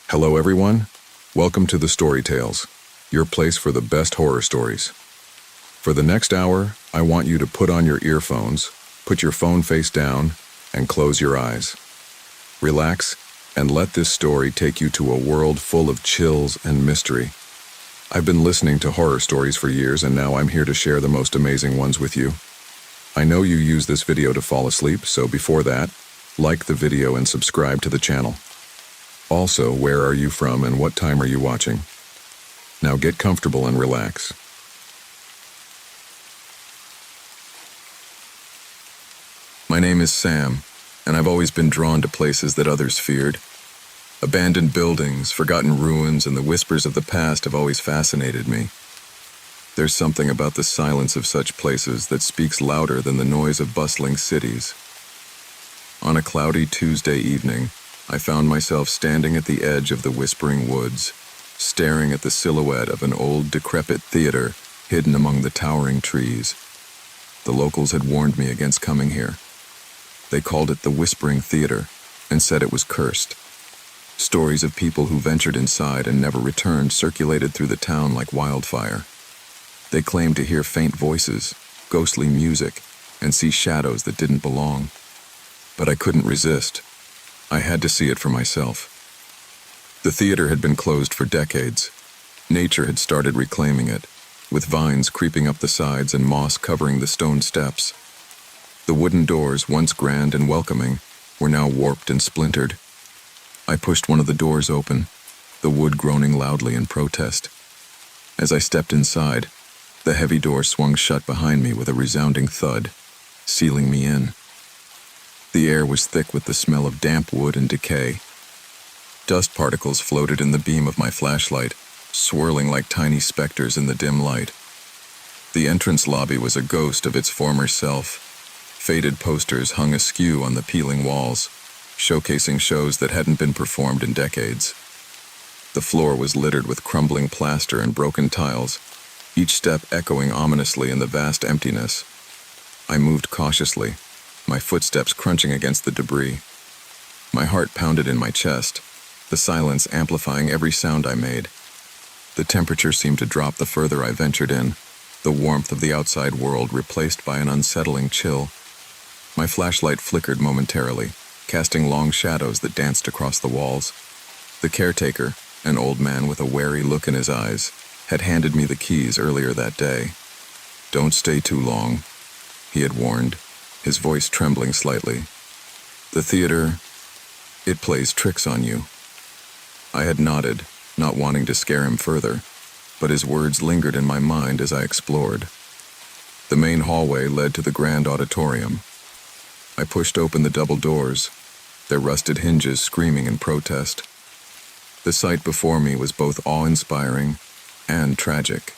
Hello everyone, welcome to the Story Tales, your place for the best horror stories. For the next hour, I want you to put on your earphones, put your phone face down, and close your eyes. Relax, and let this story take you to a world full of chills and mystery. I've been listening to horror stories for years, and now I'm here to share the most amazing ones with you. I know you use this video to fall asleep, so before that, like the video and subscribe to the channel. Also, where are you from and what time are you watching? Now get comfortable and relax. My name is Sam, and I've always been drawn to places that others feared. Abandoned buildings, forgotten ruins, and the whispers of the past have always fascinated me. There's something about the silence of such places that speaks louder than the noise of bustling cities. On a cloudy Tuesday evening, I found myself standing at the edge of the whispering woods, staring at the silhouette of an old, decrepit theater hidden among the towering trees. The locals had warned me against coming here. They called it the Whispering Theater and said it was cursed. Stories of people who ventured inside and never returned circulated through the town like wildfire. They claimed to hear faint voices, ghostly music, and see shadows that didn't belong. But I couldn't resist. I had to see it for myself. The theater had been closed for decades. Nature had started reclaiming it, with vines creeping up the sides and moss covering the stone steps. The wooden doors, once grand and welcoming, were now warped and splintered. I pushed one of the doors open, the wood groaning loudly in protest. As I stepped inside, the heavy door swung shut behind me with a resounding thud, sealing me in. The air was thick with the smell of damp wood and decay. Dust particles floated in the beam of my flashlight, swirling like tiny specters in the dim light. The entrance lobby was a ghost of its former self. Faded posters hung askew on the peeling walls, showcasing shows that hadn't been performed in decades. The floor was littered with crumbling plaster and broken tiles, each step echoing ominously in the vast emptiness. I moved cautiously, my footsteps crunching against the debris. My heart pounded in my chest, the silence amplifying every sound I made. The temperature seemed to drop the further I ventured in, the warmth of the outside world replaced by an unsettling chill. My flashlight flickered momentarily, casting long shadows that danced across the walls. The caretaker, an old man with a wary look in his eyes, had handed me the keys earlier that day. "Don't stay too long," he had warned, his voice trembling slightly. "The theater, it plays tricks on you." I had nodded, not wanting to scare him further, but his words lingered in my mind as I explored. The main hallway led to the grand auditorium. I pushed open the double doors, their rusted hinges screaming in protest. The sight before me was both awe-inspiring and tragic.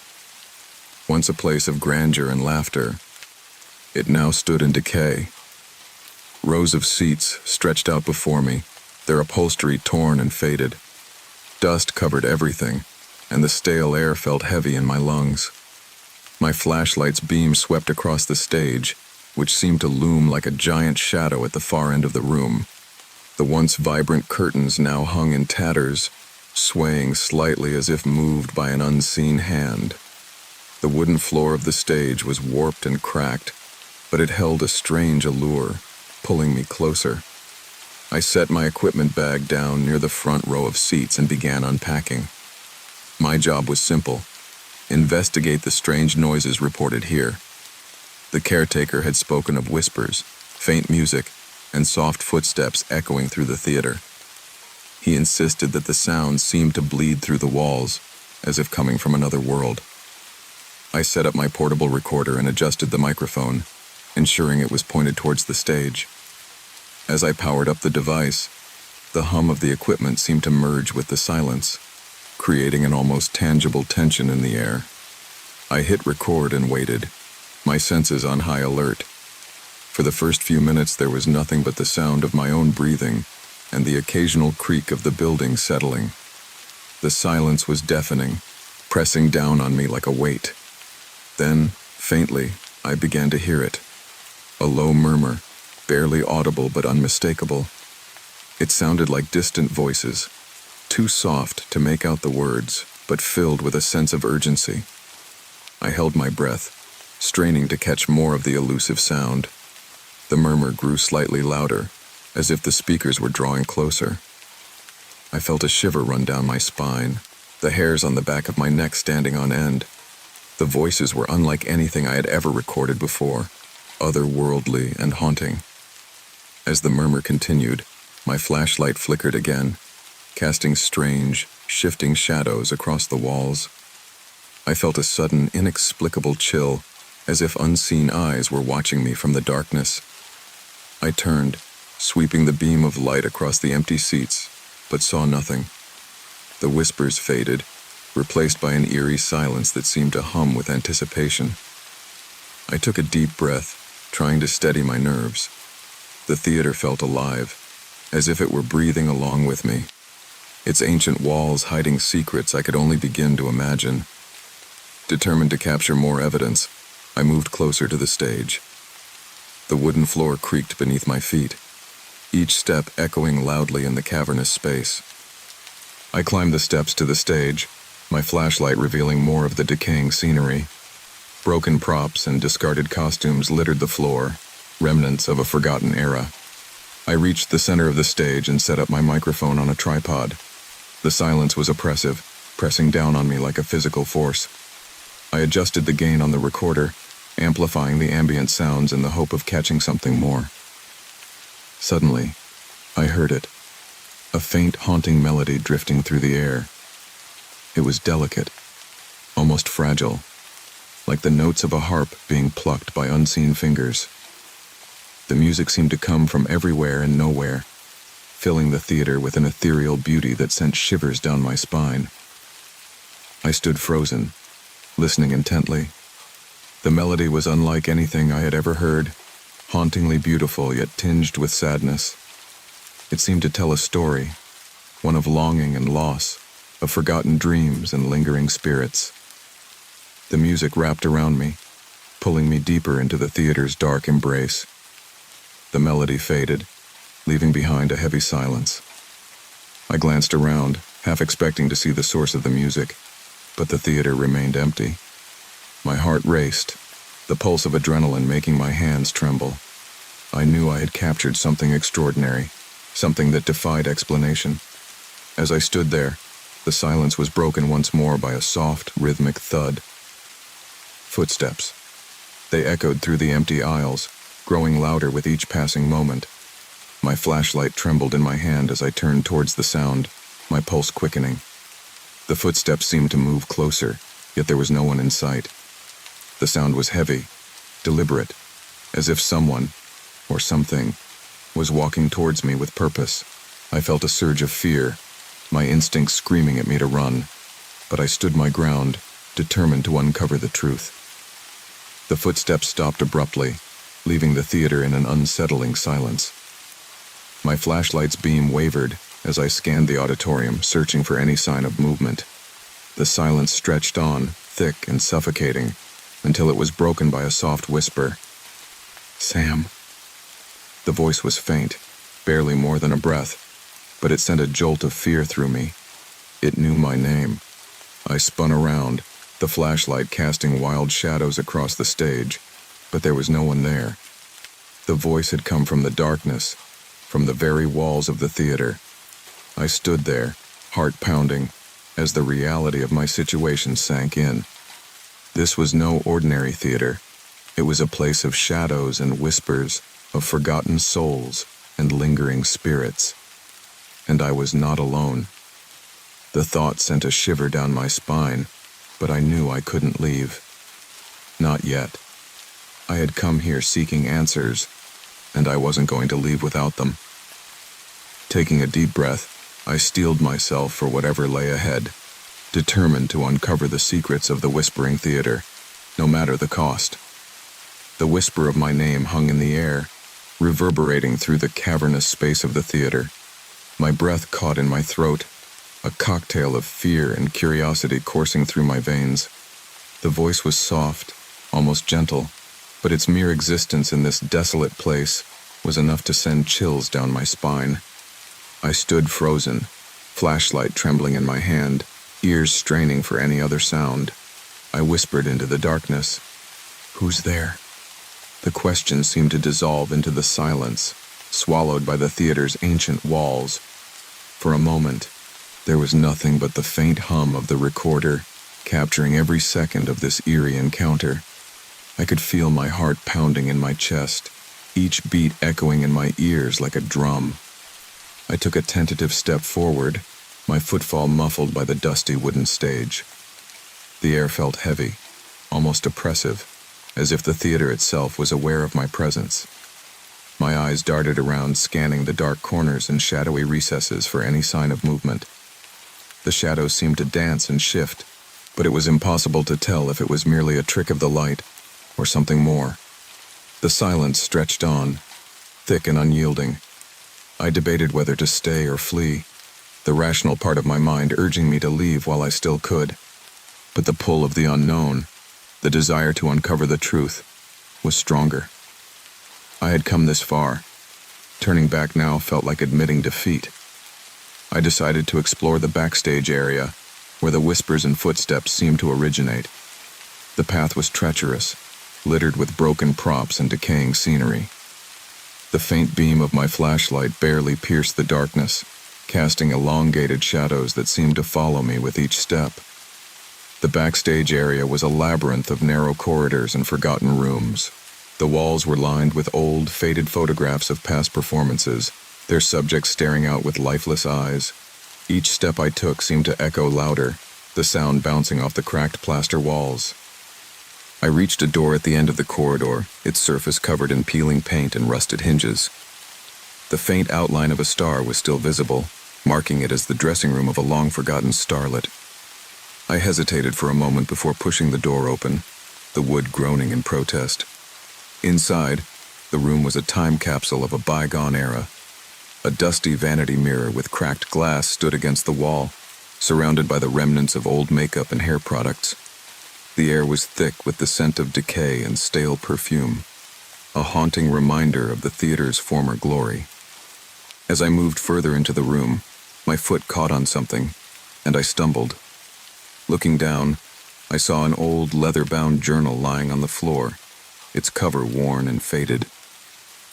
Once a place of grandeur and laughter, it now stood in decay. Rows of seats stretched out before me, their upholstery torn and faded. Dust covered everything, and the stale air felt heavy in my lungs. My flashlight's beam swept across the stage, which seemed to loom like a giant shadow at the far end of the room. The once vibrant curtains now hung in tatters, swaying slightly as if moved by an unseen hand. The wooden floor of the stage was warped and cracked, but it held a strange allure, pulling me closer. I set my equipment bag down near the front row of seats and began unpacking. My job was simple: investigate the strange noises reported here. The caretaker had spoken of whispers, faint music, and soft footsteps echoing through the theater. He insisted that the sounds seemed to bleed through the walls, as if coming from another world. I set up my portable recorder and adjusted the microphone, ensuring it was pointed towards the stage. As I powered up the device, the hum of the equipment seemed to merge with the silence, creating an almost tangible tension in the air. I hit record and waited, my senses on high alert. For the first few minutes there was nothing but the sound of my own breathing and the occasional creak of the building settling. The silence was deafening, pressing down on me like a weight. Then, faintly, I began to hear it. A low murmur, barely audible but unmistakable. It sounded like distant voices, too soft to make out the words, but filled with a sense of urgency. I held my breath, straining to catch more of the elusive sound. The murmur grew slightly louder, as if the speakers were drawing closer. I felt a shiver run down my spine, the hairs on the back of my neck standing on end. The voices were unlike anything I had ever recorded before, otherworldly and haunting. As the murmur continued, my flashlight flickered again, casting strange, shifting shadows across the walls. I felt a sudden, inexplicable chill, as if unseen eyes were watching me from the darkness. I turned, sweeping the beam of light across the empty seats, but saw nothing. The whispers faded, replaced by an eerie silence that seemed to hum with anticipation. I took a deep breath, trying to steady my nerves. The theater felt alive, as if it were breathing along with me, its ancient walls hiding secrets I could only begin to imagine. Determined to capture more evidence, I moved closer to the stage. The wooden floor creaked beneath my feet, each step echoing loudly in the cavernous space. I climbed the steps to the stage, my flashlight revealing more of the decaying scenery. Broken props and discarded costumes littered the floor, remnants of a forgotten era. I reached the center of the stage and set up my microphone on a tripod. The silence was oppressive, pressing down on me like a physical force. I adjusted the gain on the recorder, amplifying the ambient sounds in the hope of catching something more. Suddenly, I heard it, a faint, haunting melody drifting through the air. It was delicate, almost fragile, like the notes of a harp being plucked by unseen fingers. The music seemed to come from everywhere and nowhere, filling the theater with an ethereal beauty that sent shivers down my spine. I stood frozen, listening intently. The melody was unlike anything I had ever heard, hauntingly beautiful yet tinged with sadness. It seemed to tell a story, one of longing and loss, of forgotten dreams and lingering spirits. The music wrapped around me, pulling me deeper into the theater's dark embrace. The melody faded, leaving behind a heavy silence. I glanced around, half expecting to see the source of the music, but the theater remained empty. My heart raced, the pulse of adrenaline making my hands tremble. I knew I had captured something extraordinary, something that defied explanation. As I stood there, the silence was broken once more by a soft, rhythmic thud. Footsteps. They echoed through the empty aisles, growing louder with each passing moment. My flashlight trembled in my hand as I turned towards the sound, my pulse quickening. The footsteps seemed to move closer, yet there was no one in sight. The sound was heavy, deliberate, as if someone, or something, was walking towards me with purpose. I felt a surge of fear, my instincts screaming at me to run, but I stood my ground, determined to uncover the truth. The footsteps stopped abruptly, leaving the theater in an unsettling silence. My flashlight's beam wavered as I scanned the auditorium, searching for any sign of movement. The silence stretched on, thick and suffocating, until it was broken by a soft whisper. "Sam." The voice was faint, barely more than a breath, but it sent a jolt of fear through me. It knew my name. I spun around, the flashlight casting wild shadows across the stage, but there was no one there. The voice had come from the darkness, from the very walls of the theater. I stood there, heart pounding, as the reality of my situation sank in. This was no ordinary theater. It was a place of shadows and whispers, of forgotten souls and lingering spirits. And I was not alone. The thought sent a shiver down my spine, but I knew I couldn't leave. Not yet. I had come here seeking answers, and I wasn't going to leave without them. Taking a deep breath, I steeled myself for whatever lay ahead, determined to uncover the secrets of the Whispering Theater, no matter the cost. The whisper of my name hung in the air, reverberating through the cavernous space of the theater. My breath caught in my throat, a cocktail of fear and curiosity coursing through my veins. The voice was soft, almost gentle, but its mere existence in this desolate place was enough to send chills down my spine. I stood frozen, flashlight trembling in my hand, ears straining for any other sound. I whispered into the darkness, "Who's there?" The question seemed to dissolve into the silence, swallowed by the theater's ancient walls. For a moment, there was nothing but the faint hum of the recorder, capturing every second of this eerie encounter. I could feel my heart pounding in my chest, each beat echoing in my ears like a drum. I took a tentative step forward, my footfall muffled by the dusty wooden stage. The air felt heavy, almost oppressive, as if the theater itself was aware of my presence. My eyes darted around, scanning the dark corners and shadowy recesses for any sign of movement. The shadows seemed to dance and shift, but it was impossible to tell if it was merely a trick of the light or something more. The silence stretched on, thick and unyielding. I debated whether to stay or flee, the rational part of my mind urging me to leave while I still could. But the pull of the unknown, the desire to uncover the truth, was stronger. I had come this far. Turning back now felt like admitting defeat. I decided to explore the backstage area, where the whispers and footsteps seemed to originate. The path was treacherous, littered with broken props and decaying scenery. The faint beam of my flashlight barely pierced the darkness, casting elongated shadows that seemed to follow me with each step. The backstage area was a labyrinth of narrow corridors and forgotten rooms. The walls were lined with old, faded photographs of past performances, their subjects staring out with lifeless eyes. Each step I took seemed to echo louder, the sound bouncing off the cracked plaster walls. I reached a door at the end of the corridor, its surface covered in peeling paint and rusted hinges. The faint outline of a star was still visible, marking it as the dressing room of a long-forgotten starlet. I hesitated for a moment before pushing the door open, the wood groaning in protest. Inside, the room was a time capsule of a bygone era. A dusty vanity mirror with cracked glass stood against the wall, surrounded by the remnants of old makeup and hair products. The air was thick with the scent of decay and stale perfume, a haunting reminder of the theater's former glory. As I moved further into the room, my foot caught on something, and I stumbled. Looking down, I saw an old leather-bound journal lying on the floor, its cover worn and faded.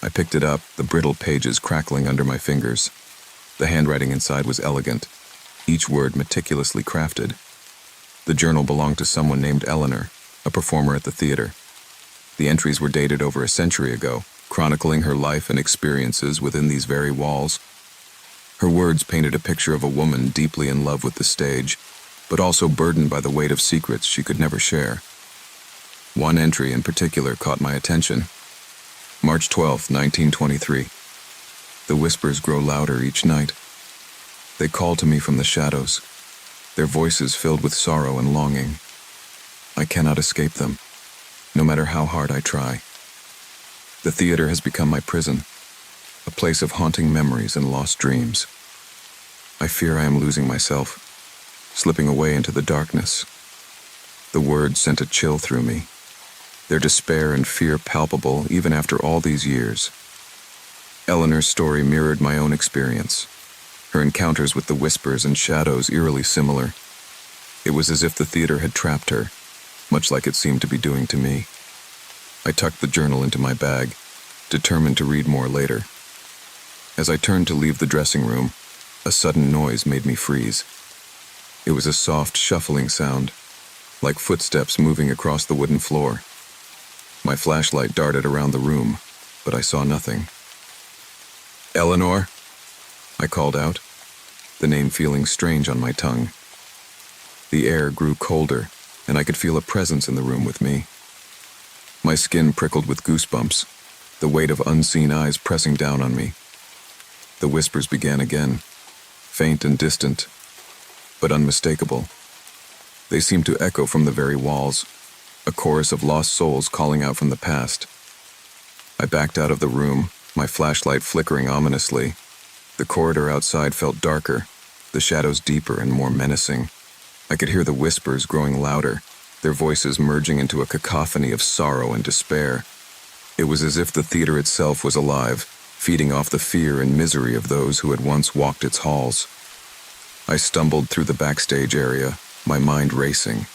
I picked it up, the brittle pages crackling under my fingers. The handwriting inside was elegant, each word meticulously crafted. The journal belonged to someone named Eleanor, a performer at the theater. The entries were dated over a century ago, chronicling her life and experiences within these very walls. Her words painted a picture of a woman deeply in love with the stage, but also burdened by the weight of secrets she could never share. One entry in particular caught my attention. March 12, 1923. The whispers grow louder each night. They call to me from the shadows, their voices filled with sorrow and longing. I cannot escape them, no matter how hard I try. The theater has become my prison, a place of haunting memories and lost dreams. I fear I am losing myself, slipping away into the darkness. The words sent a chill through me, their despair and fear palpable even after all these years. Eleanor's story mirrored my own experience, her encounters with the whispers and shadows eerily similar. It was as if the theater had trapped her, much like it seemed to be doing to me. I tucked the journal into my bag, determined to read more later. As I turned to leave the dressing room, a sudden noise made me freeze. It was a soft, shuffling sound, like footsteps moving across the wooden floor. My flashlight darted around the room, but I saw nothing. "Eleanor?" I called out, the name feeling strange on my tongue. The air grew colder, and I could feel a presence in the room with me. My skin prickled with goosebumps, the weight of unseen eyes pressing down on me. The whispers began again, faint and distant, but unmistakable. They seemed to echo from the very walls, a chorus of lost souls calling out from the past. I backed out of the room, my flashlight flickering ominously. The corridor outside felt darker, the shadows deeper and more menacing. I could hear the whispers growing louder, their voices merging into a cacophony of sorrow and despair. It was as if the theater itself was alive, feeding off the fear and misery of those who had once walked its halls. I stumbled through the backstage area, my mind racing.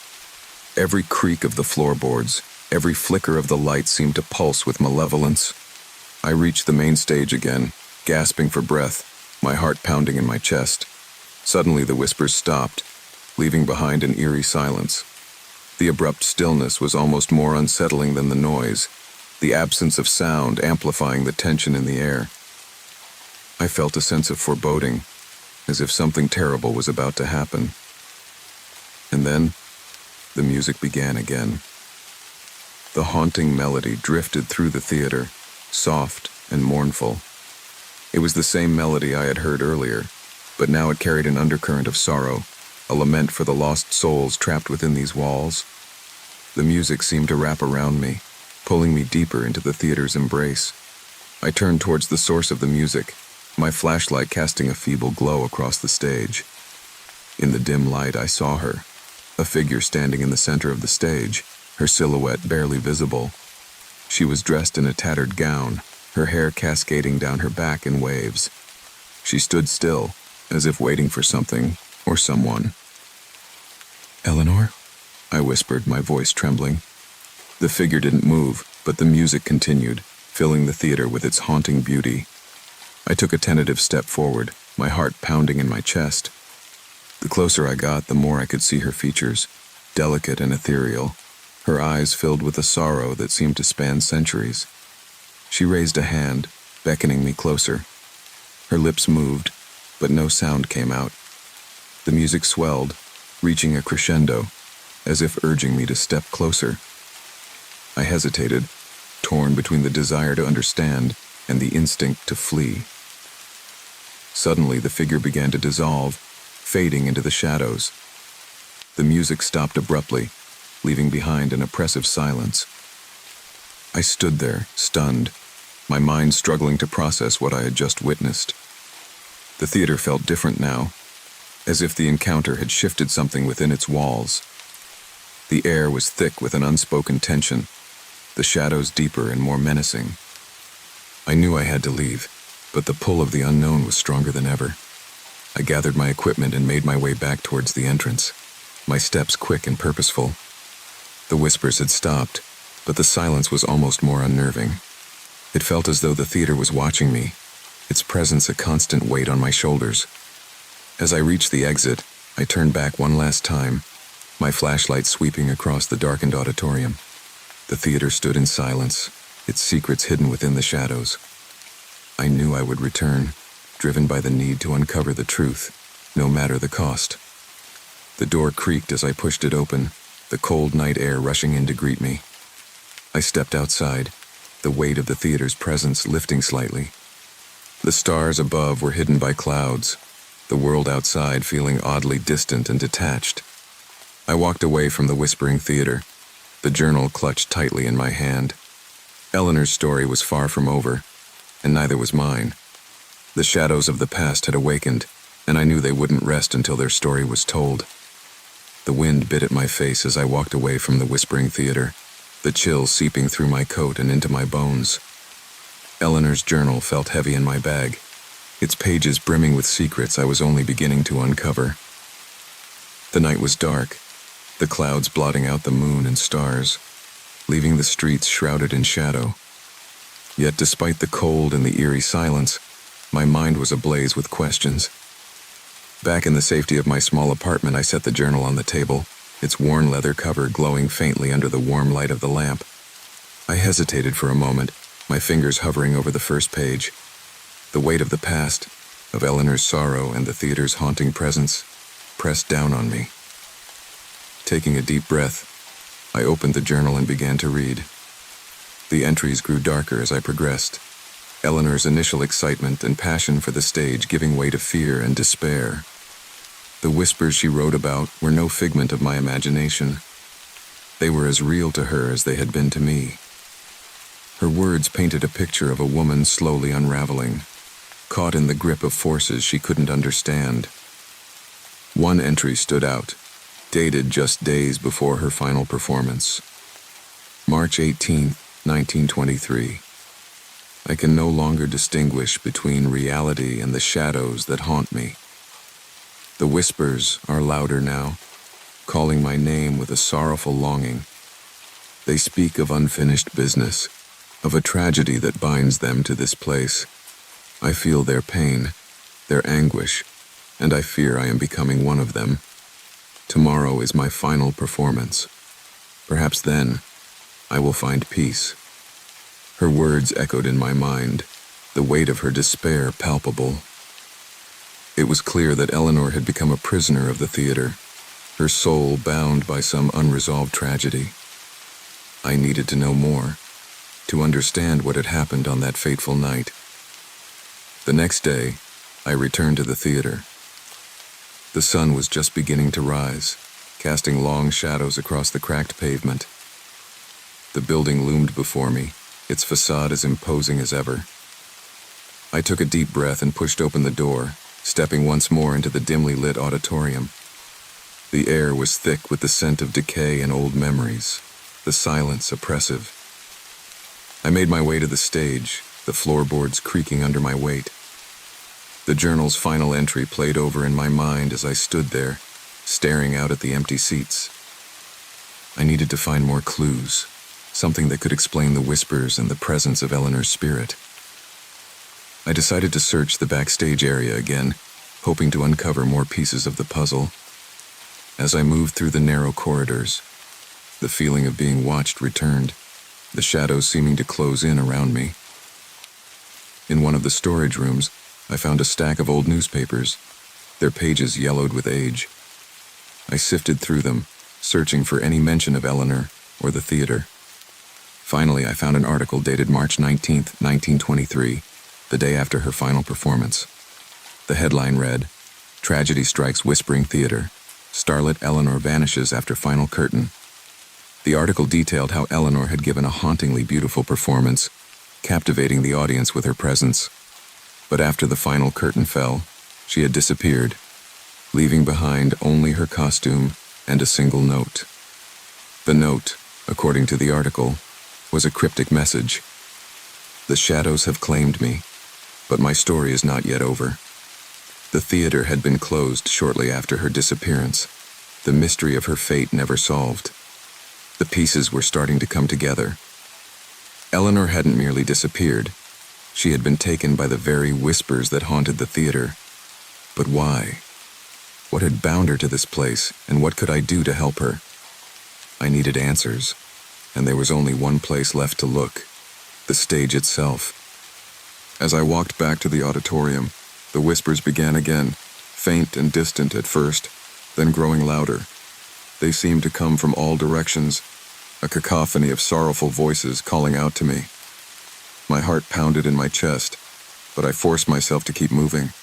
Every creak of the floorboards, every flicker of the light seemed to pulse with malevolence. I reached the main stage again, gasping for breath, my heart pounding in my chest. Suddenly the whispers stopped, leaving behind an eerie silence. The abrupt stillness was almost more unsettling than the noise, the absence of sound amplifying the tension in the air. I felt a sense of foreboding, as if something terrible was about to happen. And then, the music began again. The haunting melody drifted through the theater, soft and mournful. It was the same melody I had heard earlier, but now it carried an undercurrent of sorrow, a lament for the lost souls trapped within these walls. The music seemed to wrap around me, pulling me deeper into the theater's embrace. I turned towards the source of the music, my flashlight casting a feeble glow across the stage. In the dim light, I saw her, a figure standing in the center of the stage, her silhouette barely visible. She was dressed in a tattered gown, her hair cascading down her back in waves. She stood still, as if waiting for something or someone. "Eleanor?" I whispered, my voice trembling. The figure didn't move, but the music continued, filling the theater with its haunting beauty. I took a tentative step forward, my heart pounding in my chest. The closer I got, the more I could see her features, delicate and ethereal, her eyes filled with a sorrow that seemed to span centuries. She raised a hand, beckoning me closer. Her lips moved, but no sound came out. The music swelled, reaching a crescendo, as if urging me to step closer. I hesitated, torn between the desire to understand and the instinct to flee. Suddenly, the figure began to dissolve, fading into the shadows. The music stopped abruptly, leaving behind an oppressive silence. I stood there, stunned, my mind struggling to process what I had just witnessed. The theater felt different now, as if the encounter had shifted something within its walls. The air was thick with an unspoken tension, the shadows deeper and more menacing. I knew I had to leave, but the pull of the unknown was stronger than ever. I gathered my equipment and made my way back towards the entrance, my steps quick and purposeful. The whispers had stopped, but the silence was almost more unnerving. It felt as though the theater was watching me, its presence a constant weight on my shoulders. As I reached the exit, I turned back one last time, my flashlight sweeping across the darkened auditorium. The theater stood in silence, its secrets hidden within the shadows. I knew I would return, driven by the need to uncover the truth, no matter the cost. The door creaked as I pushed it open, the cold night air rushing in to greet me. I stepped outside, the weight of the theater's presence lifting slightly. The stars above were hidden by clouds, the world outside feeling oddly distant and detached. I walked away from the whispering theater, the journal clutched tightly in my hand. Eleanor's story was far from over, and neither was mine. The shadows of the past had awakened, and I knew they wouldn't rest until their story was told. The wind bit at my face as I walked away from the whispering theater, the chill seeping through my coat and into my bones. Eleanor's journal felt heavy in my bag, its pages brimming with secrets I was only beginning to uncover. The night was dark, the clouds blotting out the moon and stars, leaving the streets shrouded in shadow. Yet despite the cold and the eerie silence, my mind was ablaze with questions. Back in the safety of my small apartment, I set the journal on the table, its worn leather cover glowing faintly under the warm light of the lamp. I hesitated for a moment, my fingers hovering over the first page. The weight of the past, of Eleanor's sorrow and the theater's haunting presence, pressed down on me. Taking a deep breath, I opened the journal and began to read. The entries grew darker as I progressed, Eleanor's initial excitement and passion for the stage giving way to fear and despair. The whispers she wrote about were no figment of my imagination. They were as real to her as they had been to me. Her words painted a picture of a woman slowly unraveling, caught in the grip of forces she couldn't understand. One entry stood out, dated just days before her final performance. March 18, 1923. I can no longer distinguish between reality and the shadows that haunt me. The whispers are louder now, calling my name with a sorrowful longing. They speak of unfinished business, of a tragedy that binds them to this place. I feel their pain, their anguish, and I fear I am becoming one of them. Tomorrow is my final performance. Perhaps then, I will find peace. Her words echoed in my mind, the weight of her despair palpable. It was clear that Eleanor had become a prisoner of the theater, her soul bound by some unresolved tragedy. I needed to know more, to understand what had happened on that fateful night. The next day, I returned to the theater. The sun was just beginning to rise, casting long shadows across the cracked pavement. The building loomed before me, its facade as imposing as ever. I took a deep breath and pushed open the door, stepping once more into the dimly lit auditorium. The air was thick with the scent of decay and old memories, the silence oppressive. I made my way to the stage, the floorboards creaking under my weight. The journal's final entry played over in my mind as I stood there, staring out at the empty seats. I needed to find more clues, something that could explain the whispers and the presence of Eleanor's spirit. I decided to search the backstage area again, hoping to uncover more pieces of the puzzle. As I moved through the narrow corridors, the feeling of being watched returned, the shadows seeming to close in around me. In one of the storage rooms, I found a stack of old newspapers, their pages yellowed with age. I sifted through them, searching for any mention of Eleanor or the theater. Finally, I found an article dated March 19th, 1923, the day after her final performance. The headline read, "Tragedy Strikes Whispering Theater. Starlet Eleanor Vanishes After Final Curtain." The article detailed how Eleanor had given a hauntingly beautiful performance, captivating the audience with her presence. But after the final curtain fell, she had disappeared, leaving behind only her costume and a single note. The note, according to the article, was a cryptic message. "The shadows have claimed me, but my story is not yet over." The theater had been closed shortly after her disappearance, the mystery of her fate never solved. The pieces were starting to come together. Eleanor hadn't merely disappeared. She had been taken by the very whispers that haunted the theater. But why? What had bound her to this place, and what could I do to help her? I needed answers, and there was only one place left to look: the stage itself. As I walked back to the auditorium, the whispers began again, faint and distant at first, then growing louder. They seemed to come from all directions, a cacophony of sorrowful voices calling out to me. My heart pounded in my chest, but I forced myself to keep moving.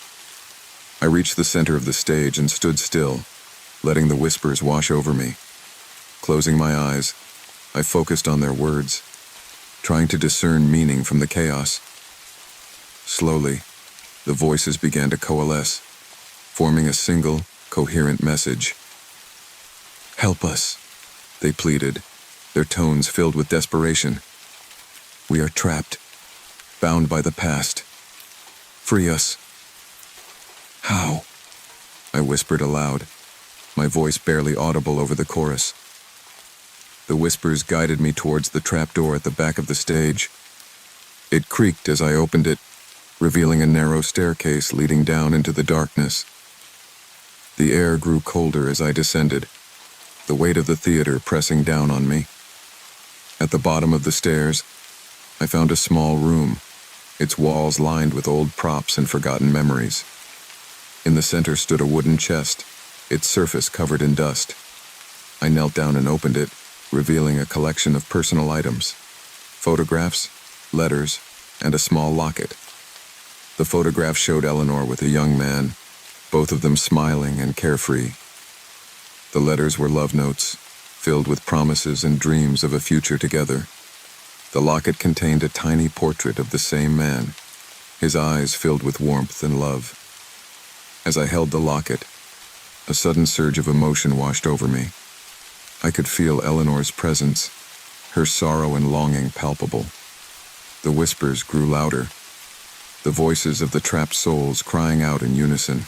I reached the center of the stage and stood still, letting the whispers wash over me. Closing my eyes, I focused on their words, trying to discern meaning from the chaos. Slowly, the voices began to coalesce, forming a single, coherent message. "Help us," they pleaded, their tones filled with desperation. "We are trapped, bound by the past. Free us." "How?" I whispered aloud, my voice barely audible over the chorus. The whispers guided me towards the trapdoor at the back of the stage. It creaked as I opened it, revealing a narrow staircase leading down into the darkness. The air grew colder as I descended, the weight of the theater pressing down on me. At the bottom of the stairs, I found a small room, its walls lined with old props and forgotten memories. In the center stood a wooden chest, its surface covered in dust. I knelt down and opened it, revealing a collection of personal items: photographs, letters, and a small locket. The photograph showed Eleanor with a young man, both of them smiling and carefree. The letters were love notes, filled with promises and dreams of a future together. The locket contained a tiny portrait of the same man, his eyes filled with warmth and love. As I held the locket, a sudden surge of emotion washed over me. I could feel Eleanor's presence, her sorrow and longing palpable. The whispers grew louder, the voices of the trapped souls crying out in unison.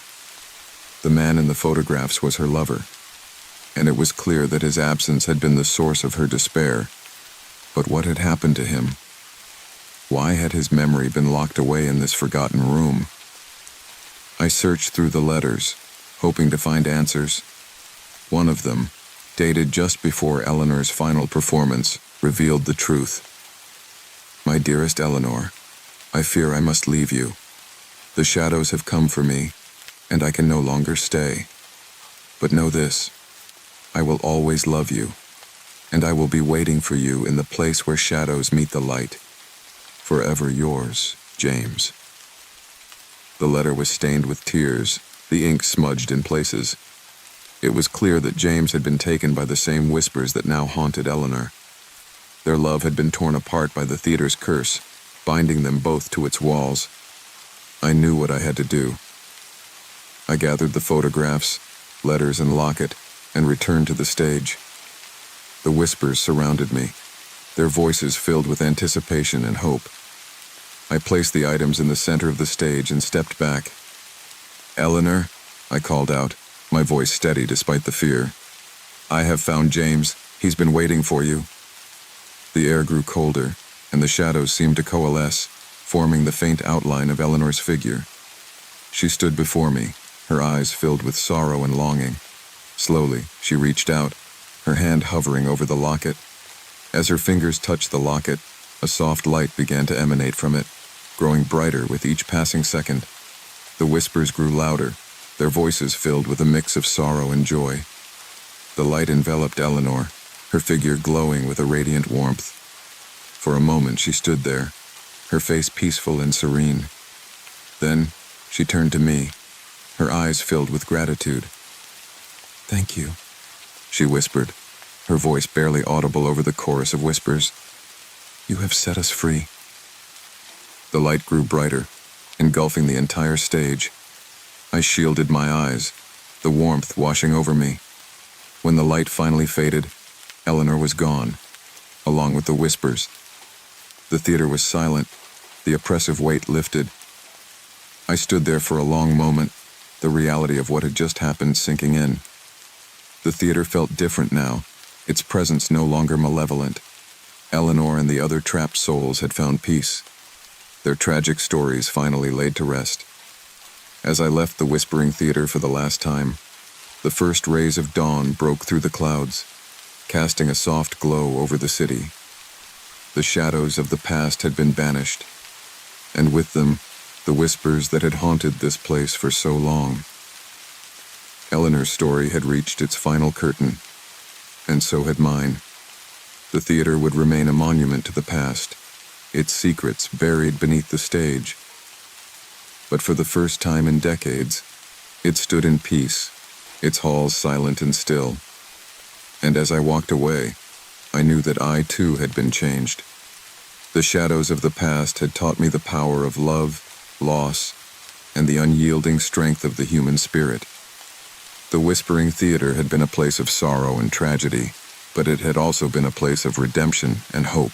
The man in the photographs was her lover, and it was clear that his absence had been the source of her despair. But what had happened to him? Why had his memory been locked away in this forgotten room? I searched through the letters, hoping to find answers. One of them, dated just before Eleanor's final performance, revealed the truth. My dearest Eleanor, I fear I must leave you. The shadows have come for me, and I can no longer stay. But know this, I will always love you, and I will be waiting for you in the place where shadows meet the light. Forever yours, James. The letter was stained with tears, the ink smudged in places. It was clear that James had been taken by the same whispers that now haunted Eleanor. Their love had been torn apart by the theater's curse, binding them both to its walls. I knew what I had to do. I gathered the photographs, letters, and locket, and returned to the stage. The whispers surrounded me, their voices filled with anticipation and hope. I placed the items in the center of the stage and stepped back. "Eleanor," I called out, my voice steady despite the fear. "I have found James. He's been waiting for you." The air grew colder, and the shadows seemed to coalesce, forming the faint outline of Eleanor's figure. She stood before me, her eyes filled with sorrow and longing. Slowly, she reached out, her hand hovering over the locket. As her fingers touched the locket, a soft light began to emanate from it, growing brighter with each passing second. The whispers grew louder, their voices filled with a mix of sorrow and joy. The light enveloped Eleanor, her figure glowing with a radiant warmth. For a moment she stood there, her face peaceful and serene. Then she turned to me, her eyes filled with gratitude. "Thank you," she whispered, her voice barely audible over the chorus of whispers. "You have set us free." The light grew brighter, engulfing the entire stage. I shielded my eyes, the warmth washing over me. When the light finally faded, Eleanor was gone, along with the whispers. The theater was silent, the oppressive weight lifted. I stood there for a long moment, the reality of what had just happened sinking in. The theater felt different now, its presence no longer malevolent. Eleanor and the other trapped souls had found peace, their tragic stories finally laid to rest. As I left the whispering theater for the last time, the first rays of dawn broke through the clouds, casting a soft glow over the city. The shadows of the past had been banished, and with them, the whispers that had haunted this place for so long. Eleanor's story had reached its final curtain, and so had mine. The theater would remain a monument to the past, its secrets buried beneath the stage. But for the first time in decades, it stood in peace, its halls silent and still. And as I walked away, I knew that I too had been changed. The shadows of the past had taught me the power of love, loss, and the unyielding strength of the human spirit. The Whispering Theater had been a place of sorrow and tragedy, but it had also been a place of redemption and hope.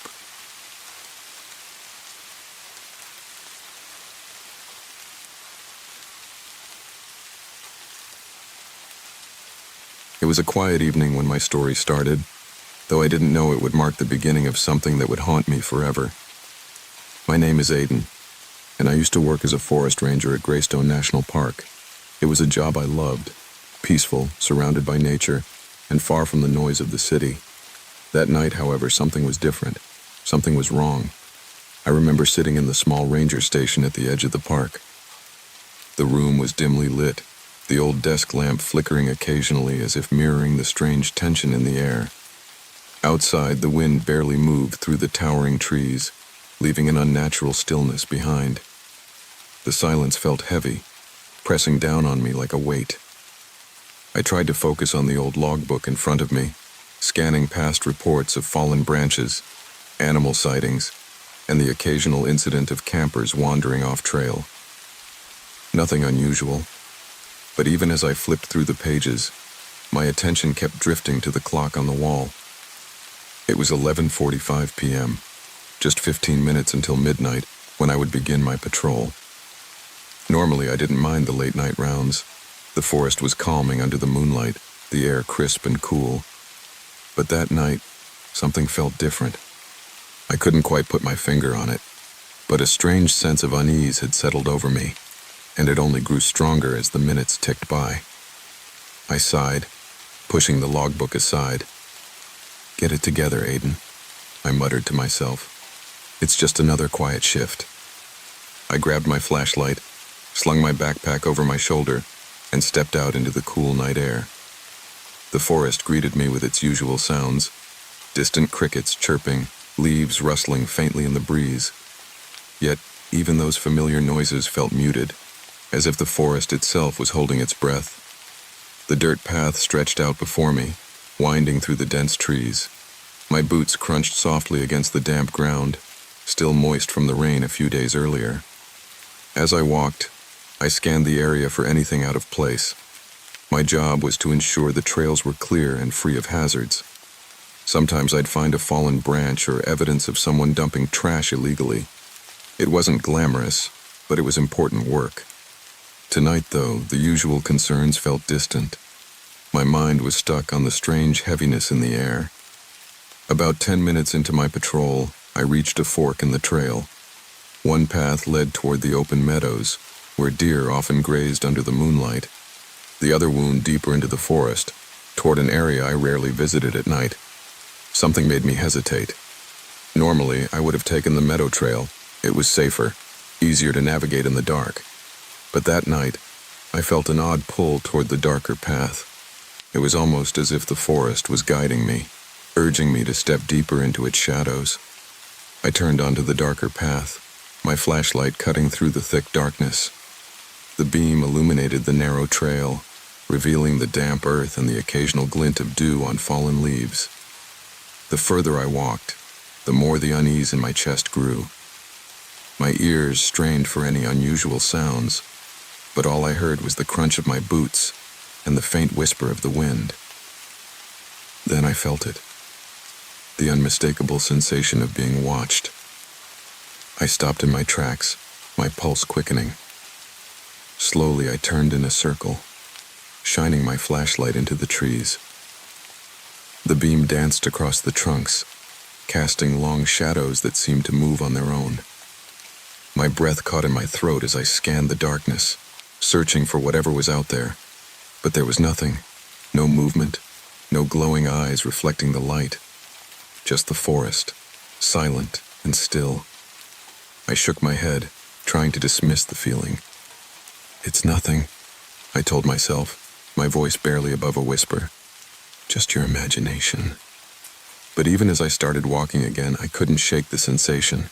It was a quiet evening when my story started, though I didn't know it would mark the beginning of something that would haunt me forever. My name is Aiden, and I used to work as a forest ranger at Greystone National Park. It was a job I loved, peaceful, surrounded by nature, and far from the noise of the city. That night, however, something was different. Something was wrong. I remember sitting in the small ranger station at the edge of the park. The room was dimly lit, the old desk lamp flickering occasionally as if mirroring the strange tension in the air. Outside, the wind barely moved through the towering trees, leaving an unnatural stillness behind. The silence felt heavy, pressing down on me like a weight. I tried to focus on the old logbook in front of me, scanning past reports of fallen branches, animal sightings, and the occasional incident of campers wandering off trail. Nothing unusual, but even as I flipped through the pages, my attention kept drifting to the clock on the wall. It was 11:45 p.m., just 15 minutes until midnight, when I would begin my patrol. Normally, I didn't mind the late-night rounds. The forest was calming under the moonlight, the air crisp and cool. But that night, something felt different. I couldn't quite put my finger on it, but a strange sense of unease had settled over me, and it only grew stronger as the minutes ticked by. I sighed, pushing the logbook aside. "Get it together, Aiden," I muttered to myself. "It's just another quiet shift." I grabbed my flashlight, slung my backpack over my shoulder, and stepped out into the cool night air. The forest greeted me with its usual sounds, distant crickets chirping, leaves rustling faintly in the breeze. Yet, even those familiar noises felt muted, as if the forest itself was holding its breath. The dirt path stretched out before me, winding through the dense trees. My boots crunched softly against the damp ground, still moist from the rain a few days earlier. As I walked, I scanned the area for anything out of place. My job was to ensure the trails were clear and free of hazards. Sometimes I'd find a fallen branch or evidence of someone dumping trash illegally. It wasn't glamorous, but it was important work. Tonight, though, the usual concerns felt distant. My mind was stuck on the strange heaviness in the air. About 10 minutes into my patrol, I reached a fork in the trail. One path led toward the open meadows, where deer often grazed under the moonlight. The other wound deeper into the forest, toward an area I rarely visited at night. Something made me hesitate. Normally, I would have taken the meadow trail. It was safer, easier to navigate in the dark. But that night, I felt an odd pull toward the darker path. It was almost as if the forest was guiding me, urging me to step deeper into its shadows. I turned onto the darker path, my flashlight cutting through the thick darkness. The beam illuminated the narrow trail, revealing the damp earth and the occasional glint of dew on fallen leaves. The further I walked, the more the unease in my chest grew. My ears strained for any unusual sounds, but all I heard was the crunch of my boots and the faint whisper of the wind. Then I felt it, the unmistakable sensation of being watched. I stopped in my tracks, my pulse quickening. Slowly I turned in a circle, shining my flashlight into the trees. The beam danced across the trunks, casting long shadows that seemed to move on their own. My breath caught in my throat as I scanned the darkness, searching for whatever was out there. But there was nothing, no movement, no glowing eyes reflecting the light. Just the forest, silent and still. I shook my head, trying to dismiss the feeling. "It's nothing," I told myself, my voice barely above a whisper. "Just your imagination." But even as I started walking again, I couldn't shake the sensation.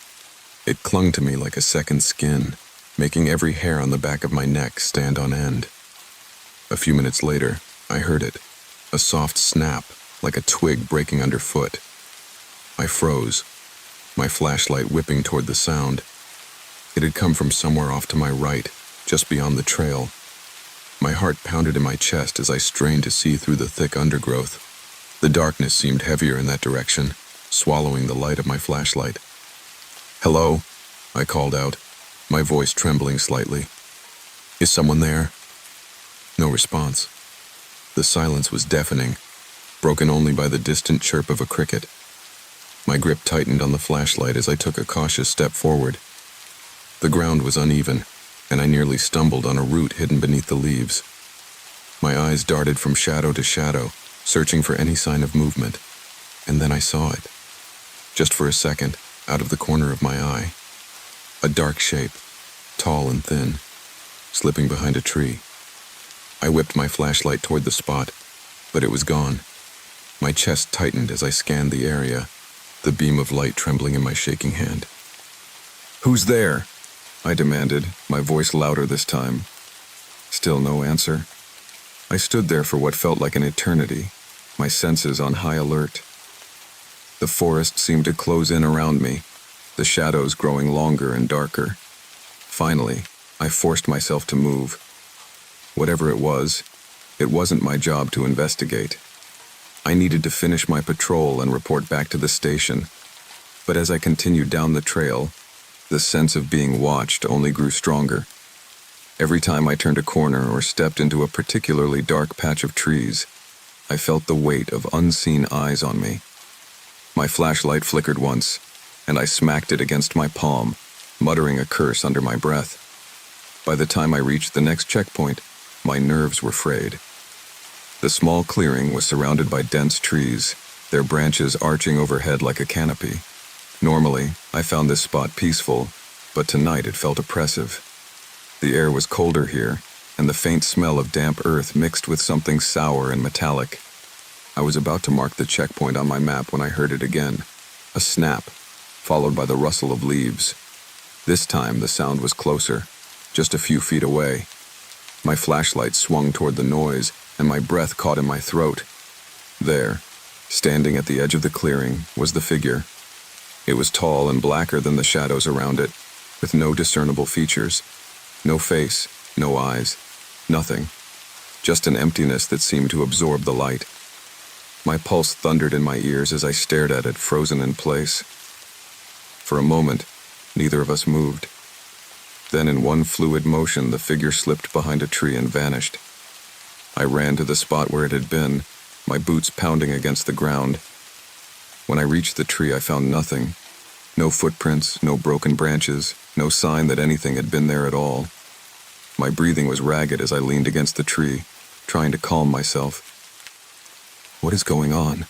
It clung to me like a second skin, making every hair on the back of my neck stand on end. A few minutes later, I heard it, a soft snap, like a twig breaking underfoot. I froze, my flashlight whipping toward the sound. It had come from somewhere off to my right, just beyond the trail. My heart pounded in my chest as I strained to see through the thick undergrowth. The darkness seemed heavier in that direction, swallowing the light of my flashlight. "Hello?" I called out, my voice trembling slightly. "Is someone there?" No response. The silence was deafening, broken only by the distant chirp of a cricket. My grip tightened on the flashlight as I took a cautious step forward. The ground was uneven, and I nearly stumbled on a root hidden beneath the leaves. My eyes darted from shadow to shadow, searching for any sign of movement, and then I saw it. Just for a second, out of the corner of my eye. A dark shape, tall and thin, slipping behind a tree. I whipped my flashlight toward the spot, but it was gone. My chest tightened as I scanned the area, the beam of light trembling in my shaking hand. "Who's there?" I demanded, my voice louder this time. Still no answer. I stood there for what felt like an eternity, my senses on high alert. The forest seemed to close in around me, the shadows growing longer and darker. Finally, I forced myself to move. Whatever it wasn't my job to investigate. I needed to finish my patrol and report back to the station. But as I continued down the trail, the sense of being watched only grew stronger. Every time I turned a corner or stepped into a particularly dark patch of trees, I felt the weight of unseen eyes on me. My flashlight flickered once, and I smacked it against my palm, muttering a curse under my breath. By the time I reached the next checkpoint, my nerves were frayed. The small clearing was surrounded by dense trees, their branches arching overhead like a canopy. Normally, I found this spot peaceful, but tonight it felt oppressive. The air was colder here, and the faint smell of damp earth mixed with something sour and metallic. I was about to mark the checkpoint on my map when I heard it again. A snap, followed by the rustle of leaves. This time the sound was closer, just a few feet away. My flashlight swung toward the noise, and my breath caught in my throat. There, standing at the edge of the clearing, was the figure. It was tall and blacker than the shadows around it, with no discernible features. No face, no eyes, nothing. Just an emptiness that seemed to absorb the light. My pulse thundered in my ears as I stared at it, frozen in place. For a moment, neither of us moved. Then in one fluid motion, the figure slipped behind a tree and vanished. I ran to the spot where it had been, my boots pounding against the ground. When I reached the tree, I found nothing. No footprints, no broken branches, no sign that anything had been there at all. My breathing was ragged as I leaned against the tree, trying to calm myself. "What is going on?"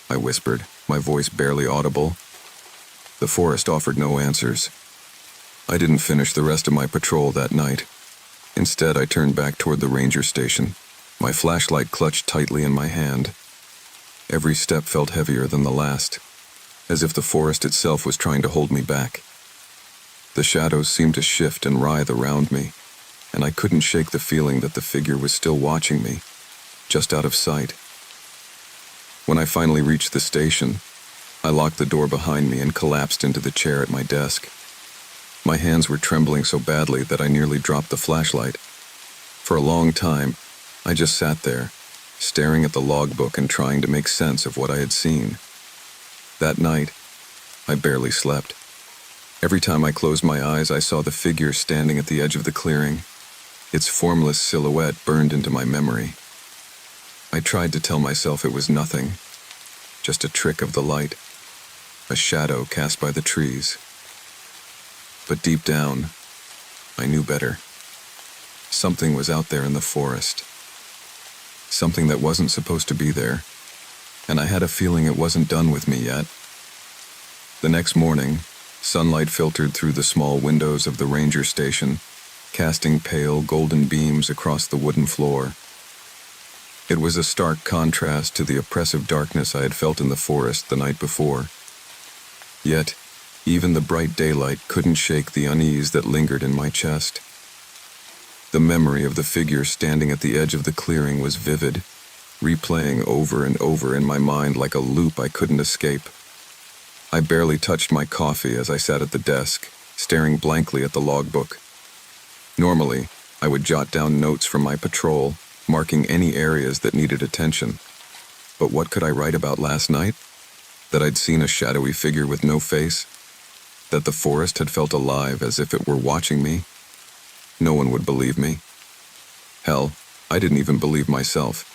I whispered, my voice barely audible. The forest offered no answers. I didn't finish the rest of my patrol that night. Instead, I turned back toward the ranger station, my flashlight clutched tightly in my hand. Every step felt heavier than the last, as if the forest itself was trying to hold me back. The shadows seemed to shift and writhe around me, and I couldn't shake the feeling that the figure was still watching me, just out of sight. When I finally reached the station, I locked the door behind me and collapsed into the chair at my desk. My hands were trembling so badly that I nearly dropped the flashlight. For a long time, I just sat there, staring at the logbook and trying to make sense of what I had seen. That night, I barely slept. Every time I closed my eyes, I saw the figure standing at the edge of the clearing. Its formless silhouette burned into my memory. I tried to tell myself it was nothing, just a trick of the light, a shadow cast by the trees. But deep down, I knew better. Something was out there in the forest. Something that wasn't supposed to be there, and I had a feeling it wasn't done with me yet. The next morning, sunlight filtered through the small windows of the ranger station, casting pale golden beams across the wooden floor. It was a stark contrast to the oppressive darkness I had felt in the forest the night before. Yet, even the bright daylight couldn't shake the unease that lingered in my chest. The memory of the figure standing at the edge of the clearing was vivid, replaying over and over in my mind like a loop I couldn't escape. I barely touched my coffee as I sat at the desk, staring blankly at the logbook. Normally, I would jot down notes from my patrol, marking any areas that needed attention. But what could I write about last night? That I'd seen a shadowy figure with no face? That the forest had felt alive as if it were watching me? No one would believe me. Hell, I didn't even believe myself.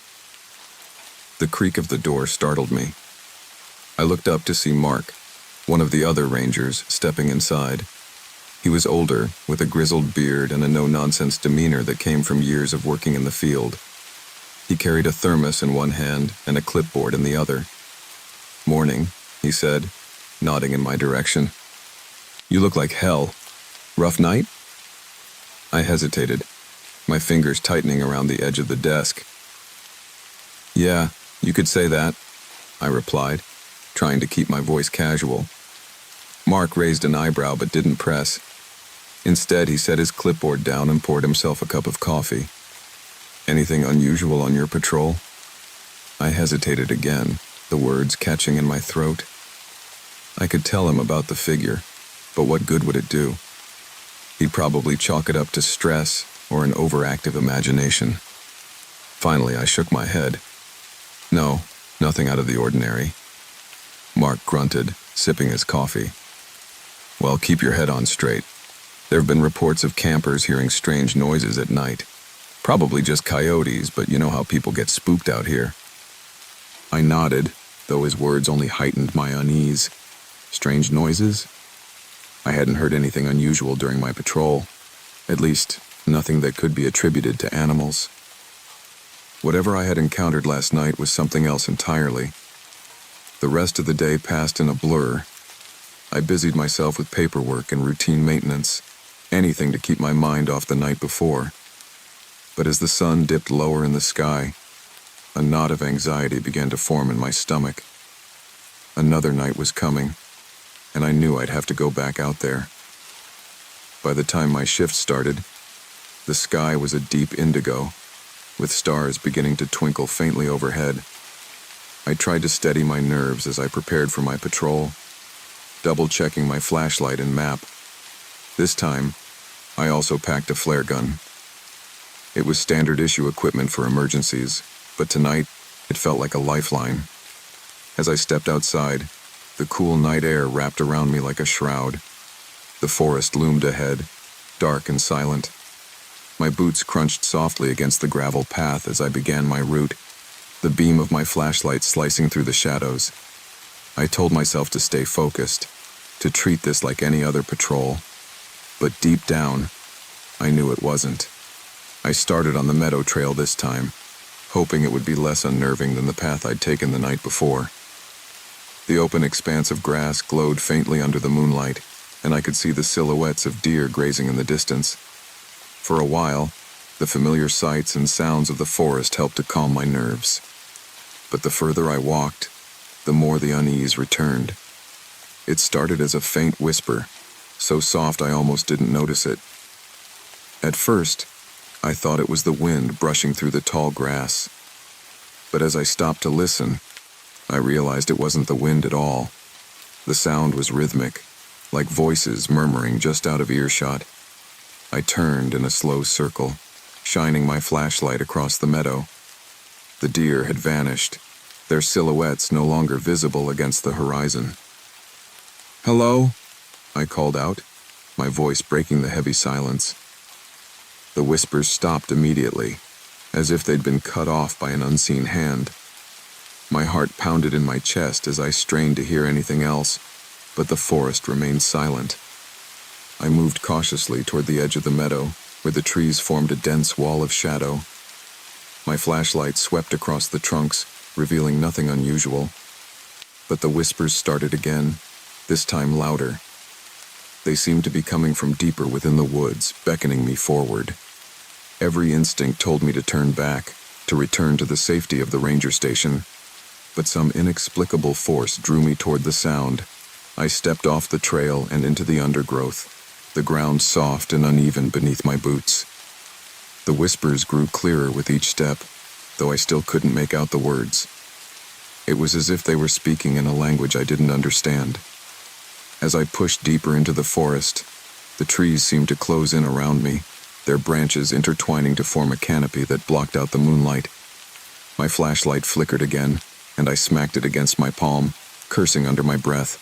The creak of the door startled me. I looked up to see Mark, one of the other rangers, stepping inside. He was older, with a grizzled beard and a no-nonsense demeanor that came from years of working in the field. He carried a thermos in one hand and a clipboard in the other. "Morning," he said, nodding in my direction. "You look like hell. Rough night?" I hesitated, my fingers tightening around the edge of the desk. "Yeah, you could say that," I replied, trying to keep my voice casual. Mark raised an eyebrow but didn't press. Instead, he set his clipboard down and poured himself a cup of coffee. "Anything unusual on your patrol?" I hesitated again, the words catching in my throat. I could tell him about the figure, but what good would it do? He'd probably chalk it up to stress or an overactive imagination. Finally, I shook my head. "No, nothing out of the ordinary." Mark grunted, sipping his coffee. "Well, keep your head on straight. There have been reports of campers hearing strange noises at night. Probably just coyotes, but you know how people get spooked out here. I nodded, though his words only heightened my unease. Strange noises? I hadn't heard anything unusual during my patrol. At least, nothing that could be attributed to animals. Whatever I had encountered last night was something else entirely. The rest of the day passed in a blur. I busied myself with paperwork and routine maintenance, anything to keep my mind off the night before. But as the sun dipped lower in the sky, a knot of anxiety began to form in my stomach. Another night was coming, and I knew I'd have to go back out there. By the time my shift started, the sky was a deep indigo, with stars beginning to twinkle faintly overhead. I tried to steady my nerves as I prepared for my patrol, double-checking my flashlight and map. This time, I also packed a flare gun. It was standard-issue equipment for emergencies, but tonight, it felt like a lifeline. As I stepped outside, the cool night air wrapped around me like a shroud. The forest loomed ahead, dark and silent. My boots crunched softly against the gravel path as I began my route, the beam of my flashlight slicing through the shadows. I told myself to stay focused, to treat this like any other patrol. But deep down, I knew it wasn't. I started on the meadow trail this time, hoping it would be less unnerving than the path I'd taken the night before. The open expanse of grass glowed faintly under the moonlight, and I could see the silhouettes of deer grazing in the distance. For a while, the familiar sights and sounds of the forest helped to calm my nerves. But the further I walked, the more the unease returned. It started as a faint whisper, so soft I almost didn't notice it. At first, I thought it was the wind brushing through the tall grass. But as I stopped to listen, I realized it wasn't the wind at all. The sound was rhythmic, like voices murmuring just out of earshot. I turned in a slow circle, shining my flashlight across the meadow. The deer had vanished, their silhouettes no longer visible against the horizon. "Hello?" I called out, my voice breaking the heavy silence. The whispers stopped immediately, as if they'd been cut off by an unseen hand. My heart pounded in my chest as I strained to hear anything else, but the forest remained silent. I moved cautiously toward the edge of the meadow, where the trees formed a dense wall of shadow. My flashlight swept across the trunks, revealing nothing unusual. But the whispers started again, this time louder. They seemed to be coming from deeper within the woods, beckoning me forward. Every instinct told me to turn back, to return to the safety of the ranger station. But some inexplicable force drew me toward the sound. I stepped off the trail and into the undergrowth, the ground soft and uneven beneath my boots. The whispers grew clearer with each step, though I still couldn't make out the words. It was as if they were speaking in a language I didn't understand. As I pushed deeper into the forest, the trees seemed to close in around me, their branches intertwining to form a canopy that blocked out the moonlight. My flashlight flickered again, and I smacked it against my palm, cursing under my breath.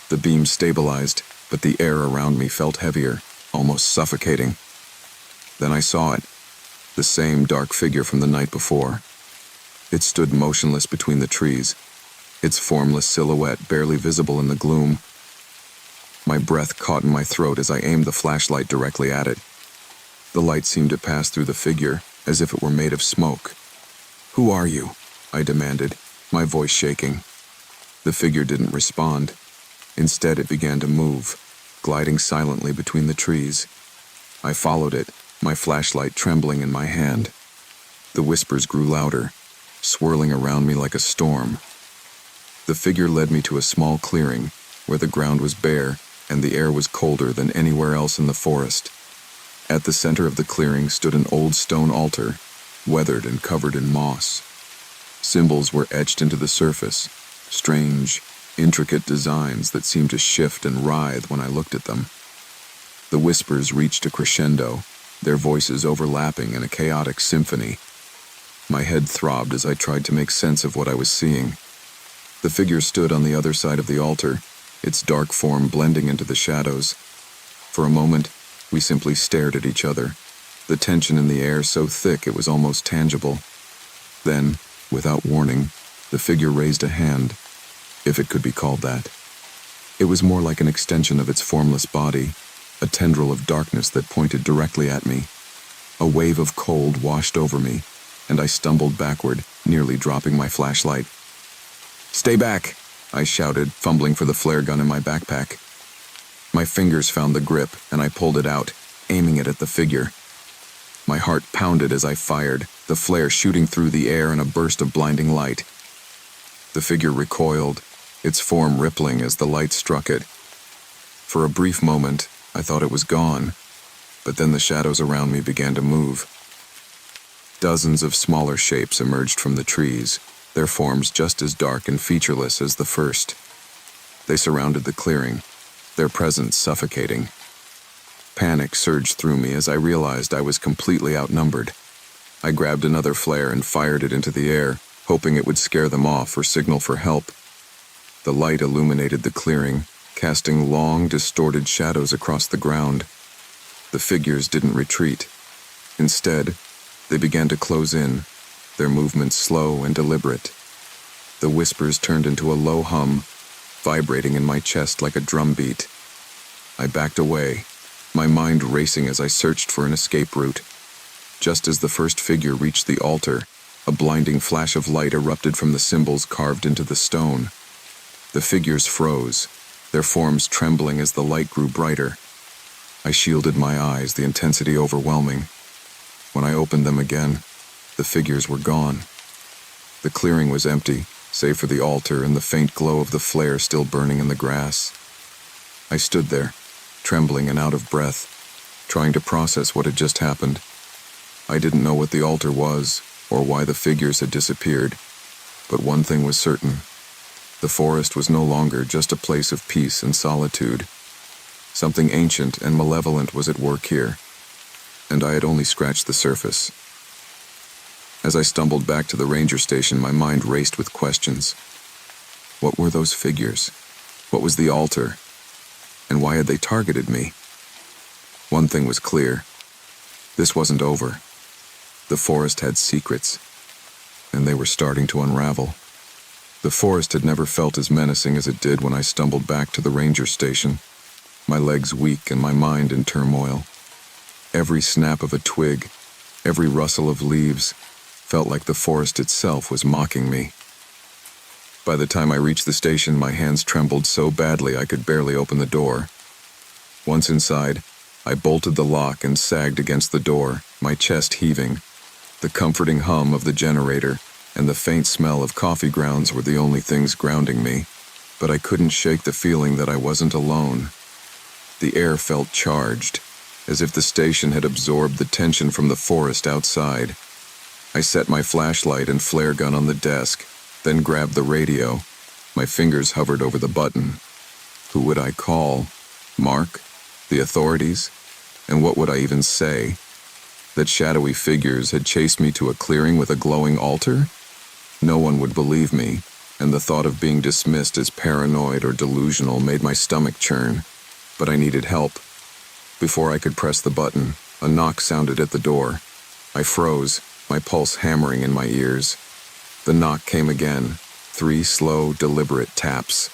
The beam stabilized, but the air around me felt heavier, almost suffocating. Then I saw it, the same dark figure from the night before. It stood motionless between the trees, its formless silhouette barely visible in the gloom. My breath caught in my throat as I aimed the flashlight directly at it. The light seemed to pass through the figure, as if it were made of smoke. "Who are you?" I demanded, my voice shaking. The figure didn't respond. Instead, it began to move, gliding silently between the trees. I followed it, my flashlight trembling in my hand. The whispers grew louder, swirling around me like a storm. The figure led me to a small clearing, where the ground was bare and the air was colder than anywhere else in the forest. At the center of the clearing stood an old stone altar, weathered and covered in moss. Symbols were etched into the surface, strange, intricate designs that seemed to shift and writhe when I looked at them. The whispers reached a crescendo, their voices overlapping in a chaotic symphony. My head throbbed as I tried to make sense of what I was seeing. The figure stood on the other side of the altar, its dark form blending into the shadows. For a moment, We simply stared at each other, the tension in the air so thick it was almost tangible. Then, without warning, the figure raised a hand, if it could be called that. It was more like an extension of its formless body, a tendril of darkness that pointed directly at me. A wave of cold washed over me, and I stumbled backward, nearly dropping my flashlight. "Stay back!" I shouted, fumbling for the flare gun in my backpack. My fingers found the grip, and I pulled it out, aiming it at the figure. My heart pounded as I fired, the flare shooting through the air in a burst of blinding light. The figure recoiled, its form rippling as the light struck it. For a brief moment, I thought it was gone, but then the shadows around me began to move. Dozens of smaller shapes emerged from the trees, their forms just as dark and featureless as the first. They surrounded the clearing, their presence suffocating. Panic surged through me as I realized I was completely outnumbered. I grabbed another flare and fired it into the air, hoping it would scare them off or signal for help. The light illuminated the clearing, casting long, distorted shadows across the ground. The figures didn't retreat. Instead, they began to close in, their movements slow and deliberate. The whispers turned into a low hum, vibrating in my chest like a drumbeat. I backed away, my mind racing as I searched for an escape route. Just as the first figure reached the altar, a blinding flash of light erupted from the symbols carved into the stone. The figures froze, their forms trembling as the light grew brighter. I shielded my eyes, the intensity overwhelming. When I opened them again, the figures were gone. The clearing was empty, save for the altar and the faint glow of the flare still burning in the grass. I stood there, trembling and out of breath, trying to process what had just happened. I didn't know what the altar was, or why the figures had disappeared, but one thing was certain. The forest was no longer just a place of peace and solitude. Something ancient and malevolent was at work here, and I had only scratched the surface. As I stumbled back to the ranger station, my mind raced with questions. What were those figures? What was the altar? And why had they targeted me? One thing was clear. This wasn't over. The forest had secrets, and they were starting to unravel. The forest had never felt as menacing as it did when I stumbled back to the ranger station, my legs weak and my mind in turmoil. Every snap of a twig, every rustle of leaves, felt like the forest itself was mocking me. By the time I reached the station, my hands trembled so badly I could barely open the door. Once inside, I bolted the lock and sagged against the door, my chest heaving. The comforting hum of the generator and the faint smell of coffee grounds were the only things grounding me, but I couldn't shake the feeling that I wasn't alone. The air felt charged, as if the station had absorbed the tension from the forest outside. I set my flashlight and flare gun on the desk, then grabbed the radio. My fingers hovered over the button. Who would I call? Mark? The authorities? And what would I even say? That shadowy figures had chased me to a clearing with a glowing altar? No one would believe me, and the thought of being dismissed as paranoid or delusional made my stomach churn. But I needed help. Before I could press the button, a knock sounded at the door. I froze, my pulse hammering in my ears. The knock came again, 3 slow, deliberate taps.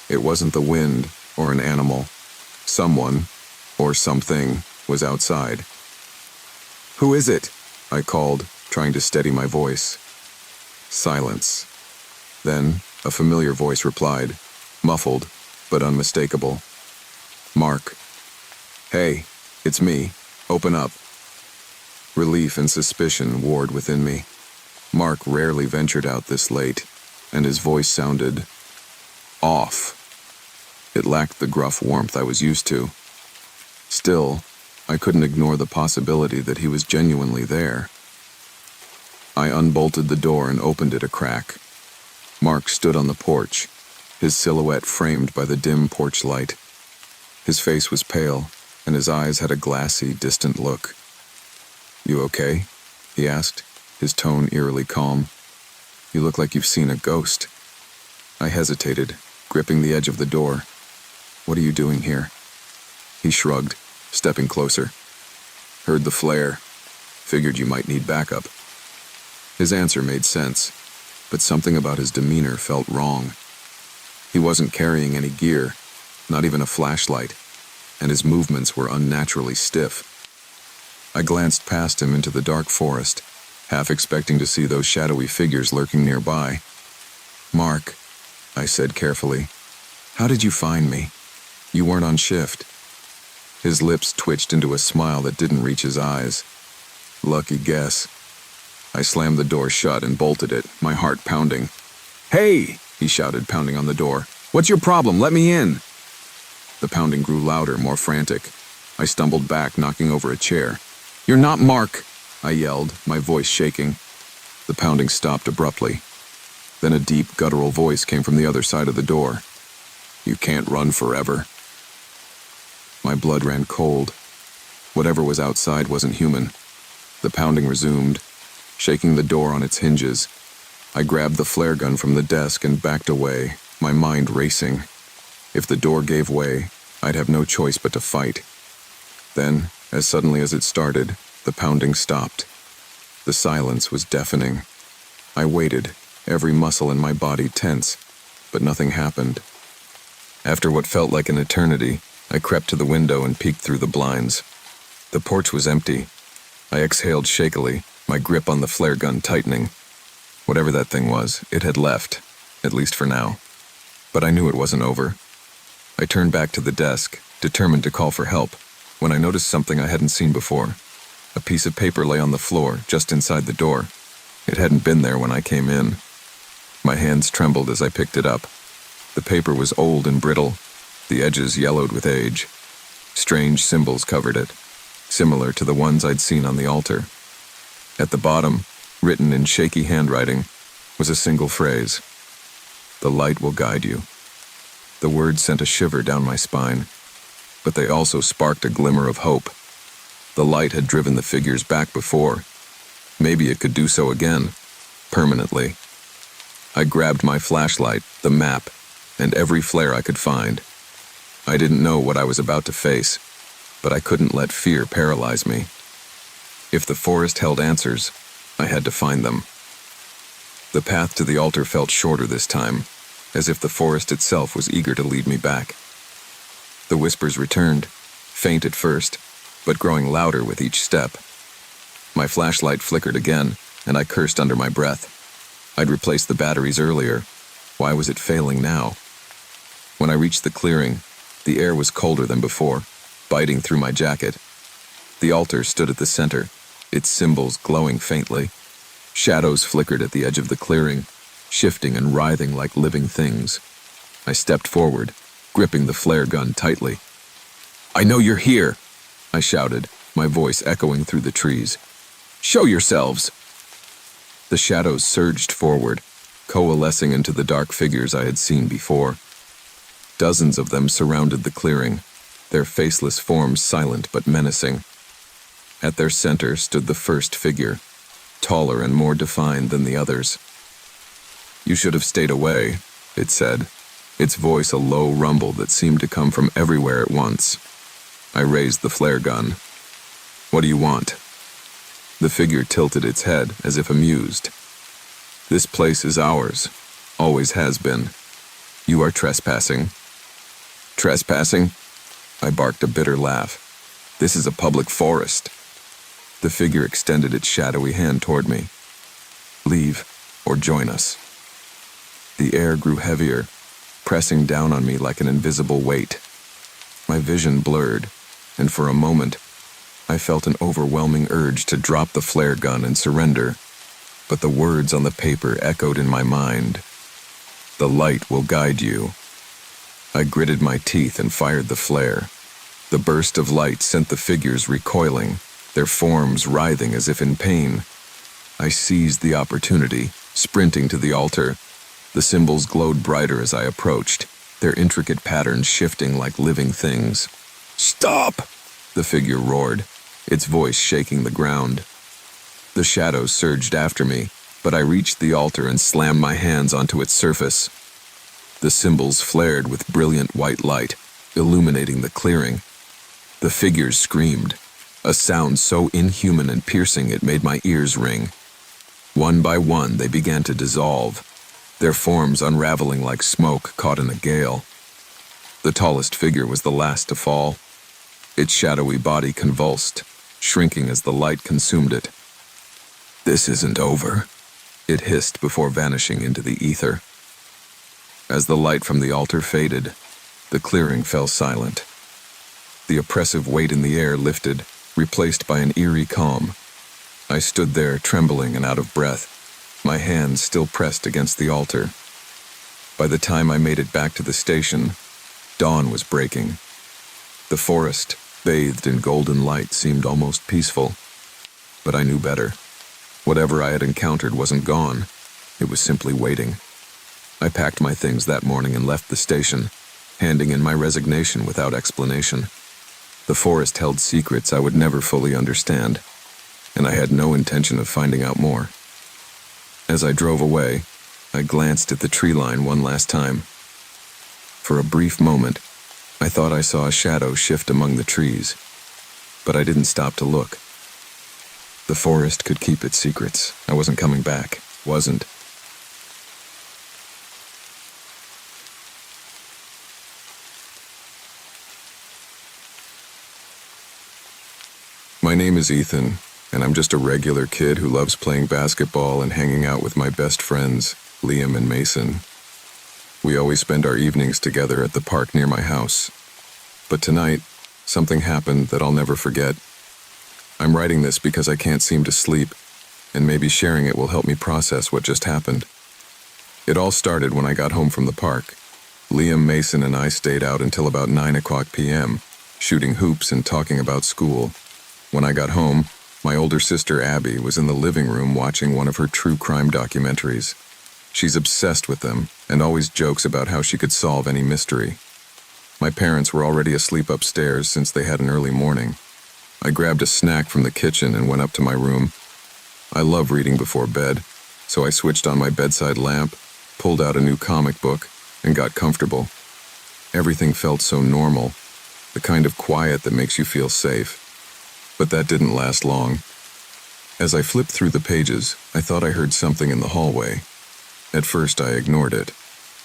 It wasn't the wind or an animal. Someone, or something, was outside. "Who is it?" I called, trying to steady my voice. Silence. Then, a familiar voice replied, muffled, but unmistakable. "Mark." "Hey, it's me. Open up." Relief and suspicion warred within me. Mark rarely ventured out this late, and his voice sounded off. It lacked the gruff warmth I was used to. Still, I couldn't ignore the possibility that he was genuinely there. I unbolted the door and opened it a crack. Mark stood on the porch, his silhouette framed by the dim porch light. His face was pale, and his eyes had a glassy, distant look. "You okay?" he asked, his tone eerily calm. "You look like you've seen a ghost." I hesitated, gripping the edge of the door. "What are you doing here?" He shrugged, stepping closer. Heard the flare. Figured you might need backup. His answer made sense, but something about his demeanor felt wrong. He wasn't carrying any gear, not even a flashlight, and his movements were unnaturally stiff. I glanced past him into the dark forest, half expecting to see those shadowy figures lurking nearby. "Mark," I said carefully, "how did you find me? You weren't on shift." His lips twitched into a smile that didn't reach his eyes. Lucky guess. I slammed the door shut and bolted it, my heart pounding. "Hey!" he shouted, pounding on the door. "What's your problem? Let me in!" The pounding grew louder, more frantic. I stumbled back, knocking over a chair. "You're not Mark!" I yelled, my voice shaking. The pounding stopped abruptly. Then a deep, guttural voice came from the other side of the door. "You can't run forever." My blood ran cold. Whatever was outside wasn't human. The pounding resumed, shaking the door on its hinges. I grabbed the flare gun from the desk and backed away, my mind racing. If the door gave way, I'd have no choice but to fight. Then, as suddenly as it started, the pounding stopped. The silence was deafening. I waited, every muscle in my body tense, but nothing happened. After what felt like an eternity, I crept to the window and peeked through the blinds. The porch was empty. I exhaled shakily, my grip on the flare gun tightening. Whatever that thing was, it had left, at least for now. But I knew it wasn't over. I turned back to the desk, determined to call for help, when I noticed something I hadn't seen before. A piece of paper lay on the floor, just inside the door. It hadn't been there when I came in. My hands trembled as I picked it up. The paper was old and brittle, the edges yellowed with age. Strange symbols covered it, similar to the ones I'd seen on the altar. At the bottom, written in shaky handwriting, was a single phrase. "The light will guide you." The words sent a shiver down my spine, but they also sparked a glimmer of hope. The light had driven the figures back before. Maybe it could do so again, permanently. I grabbed my flashlight, the map, and every flare I could find. I didn't know what I was about to face, but I couldn't let fear paralyze me. If the forest held answers, I had to find them. The path to the altar felt shorter this time, as if the forest itself was eager to lead me back. The whispers returned, faint at first, but growing louder with each step. My flashlight flickered again, and I cursed under my breath. I'd replaced the batteries earlier. Why was it failing now? When I reached the clearing, the air was colder than before, biting through my jacket. The altar stood at the center, its symbols glowing faintly. Shadows flickered at the edge of the clearing, shifting and writhing like living things. I stepped forward, gripping the flare gun tightly. "I know you're here," I shouted, my voice echoing through the trees. "Show yourselves!" The shadows surged forward, coalescing into the dark figures I had seen before. Dozens of them surrounded the clearing, their faceless forms silent but menacing. At their center stood the first figure, taller and more defined than the others. "You should have stayed away," it said, its voice a low rumble that seemed to come from everywhere at once. I raised the flare gun. "What do you want?" The figure tilted its head as if amused. "This place is ours, always has been. You are trespassing." "Trespassing?" I barked a bitter laugh. "This is a public forest." The figure extended its shadowy hand toward me. "Leave, or join us." The air grew heavier, pressing down on me like an invisible weight. My vision blurred, and for a moment, I felt an overwhelming urge to drop the flare gun and surrender, but the words on the paper echoed in my mind. "The light will guide you." I gritted my teeth and fired the flare. The burst of light sent the figures recoiling, their forms writhing as if in pain. I seized the opportunity, sprinting to the altar. The symbols glowed brighter as I approached, their intricate patterns shifting like living things. "Stop!" the figure roared, its voice shaking the ground. The shadows surged after me, but I reached the altar and slammed my hands onto its surface. The symbols flared with brilliant white light, illuminating the clearing. The figures screamed, a sound so inhuman and piercing it made my ears ring. One by one, they began to dissolve, their forms unraveling like smoke caught in a gale. The tallest figure was the last to fall. Its shadowy body convulsed, shrinking as the light consumed it. "This isn't over," it hissed before vanishing into the ether. As the light from the altar faded, the clearing fell silent. The oppressive weight in the air lifted, replaced by an eerie calm. I stood there, trembling and out of breath, my hands still pressed against the altar. By the time I made it back to the station, dawn was breaking. The forest, bathed in golden light, seemed almost peaceful. But I knew better. Whatever I had encountered wasn't gone. It was simply waiting. I packed my things that morning and left the station, handing in my resignation without explanation. The forest held secrets I would never fully understand, and I had no intention of finding out more. As I drove away, I glanced at the tree line one last time. For a brief moment, I thought I saw a shadow shift among the trees, but I didn't stop to look. The forest could keep its secrets. I wasn't coming back. Wasn't. My name is Ethan, and I'm just a regular kid who loves playing basketball and hanging out with my best friends, Liam and Mason. We always spend our evenings together at the park near my house. But tonight, something happened that I'll never forget. I'm writing this because I can't seem to sleep, and maybe sharing it will help me process what just happened. It all started when I got home from the park. Liam, Mason, and I stayed out until about 9 p.m., shooting hoops and talking about school. When I got home, my older sister Abby was in the living room watching one of her true crime documentaries. She's obsessed with them and always jokes about how she could solve any mystery. My parents were already asleep upstairs since they had an early morning. I grabbed a snack from the kitchen and went up to my room. I love reading before bed, so I switched on my bedside lamp, pulled out a new comic book, and got comfortable. Everything felt so normal, the kind of quiet that makes you feel safe. But that didn't last long. As I flipped through the pages, I thought I heard something in the hallway. At first, I ignored it.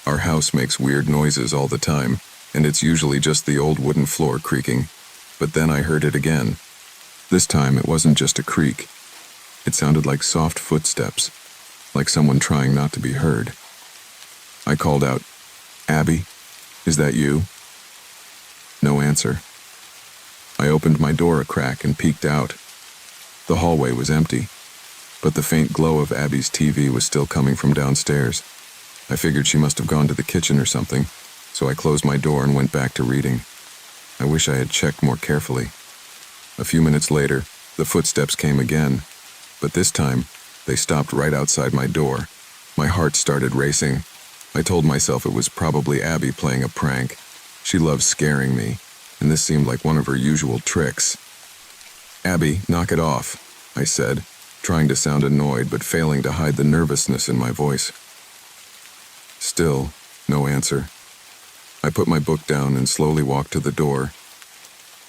Our house makes weird noises all the time, and it's usually just the old wooden floor creaking. But then I heard it again. This time, it wasn't just a creak. It sounded like soft footsteps, like someone trying not to be heard. I called out, "Abby, is that you?" No answer. I opened my door a crack and peeked out. The hallway was empty, but the faint glow of Abby's TV was still coming from downstairs. I figured she must have gone to the kitchen or something, so I closed my door and went back to reading. I wish I had checked more carefully. A few minutes later, the footsteps came again, but this time, they stopped right outside my door. My heart started racing. I told myself it was probably Abby playing a prank. She loves scaring me, and this seemed like one of her usual tricks. "Abby, knock it off," I said, trying to sound annoyed but failing to hide the nervousness in my voice. Still, no answer. I put my book down and slowly walked to the door.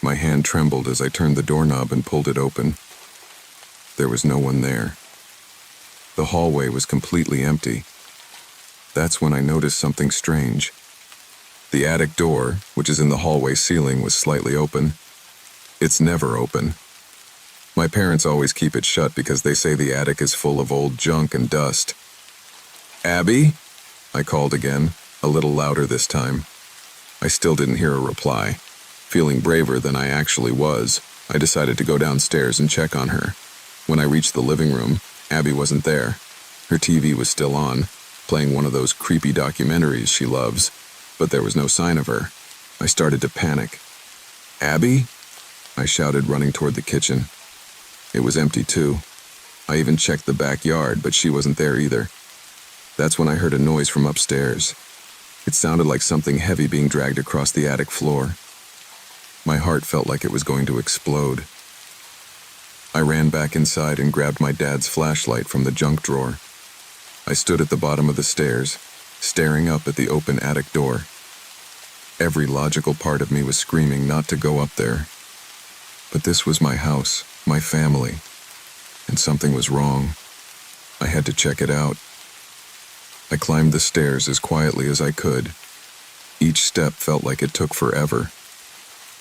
My hand trembled as I turned the doorknob and pulled it open. There was no one there. The hallway was completely empty. That's when I noticed something strange. The attic door, which is in the hallway ceiling, was slightly open. It's never open. My parents always keep it shut because they say the attic is full of old junk and dust. "Abby?" I called again, a little louder this time. I still didn't hear a reply. Feeling braver than I actually was, I decided to go downstairs and check on her. When I reached the living room, Abby wasn't there. Her TV was still on, playing one of those creepy documentaries she loves, but there was no sign of her. I started to panic. "Abby?" I shouted, running toward the kitchen. It was empty too. I even checked the backyard, but she wasn't there either. That's when I heard a noise from upstairs. It sounded like something heavy being dragged across the attic floor. My heart felt like it was going to explode. I ran back inside and grabbed my dad's flashlight from the junk drawer. I stood at the bottom of the stairs, staring up at the open attic door. Every logical part of me was screaming not to go up there, But this was my house, my family, and something was wrong. I had to check it out. I climbed the stairs as quietly as I could. Each step felt like it took forever.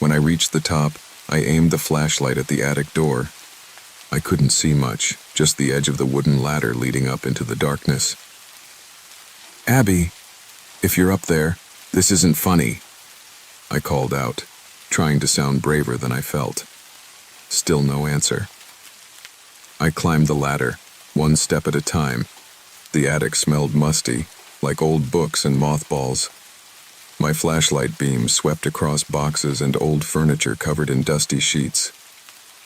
When I reached the top, I aimed the flashlight at the attic door. I couldn't see much, just the edge of the wooden ladder leading up into the darkness. "Abby, if you're up there, this isn't funny," I called out, trying to sound braver than I felt. Still no answer. I climbed the ladder, one step at a time. The attic smelled musty, like old books and mothballs. My flashlight beam swept across boxes and old furniture covered in dusty sheets.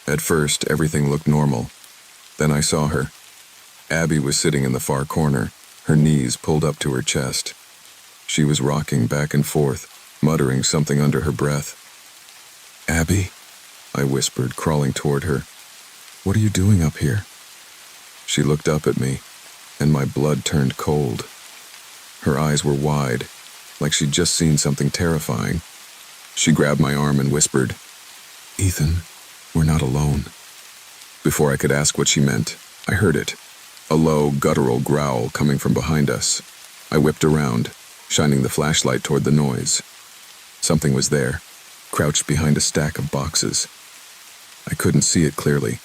At first, everything looked normal. Then I saw her. Abby was sitting in the far corner, her knees pulled up to her chest. She was rocking back and forth, muttering something under her breath. "Abby," I whispered, crawling toward her. "What are you doing up here?" She looked up at me, and my blood turned cold. Her eyes were wide, like she'd just seen something terrifying. She grabbed my arm and whispered, "Ethan, we're not alone." Before I could ask what she meant, I heard it, a low, guttural growl coming from behind us. I whipped around, shining the flashlight toward the noise. Something was there, crouched behind a stack of boxes. I couldn't see it clearly,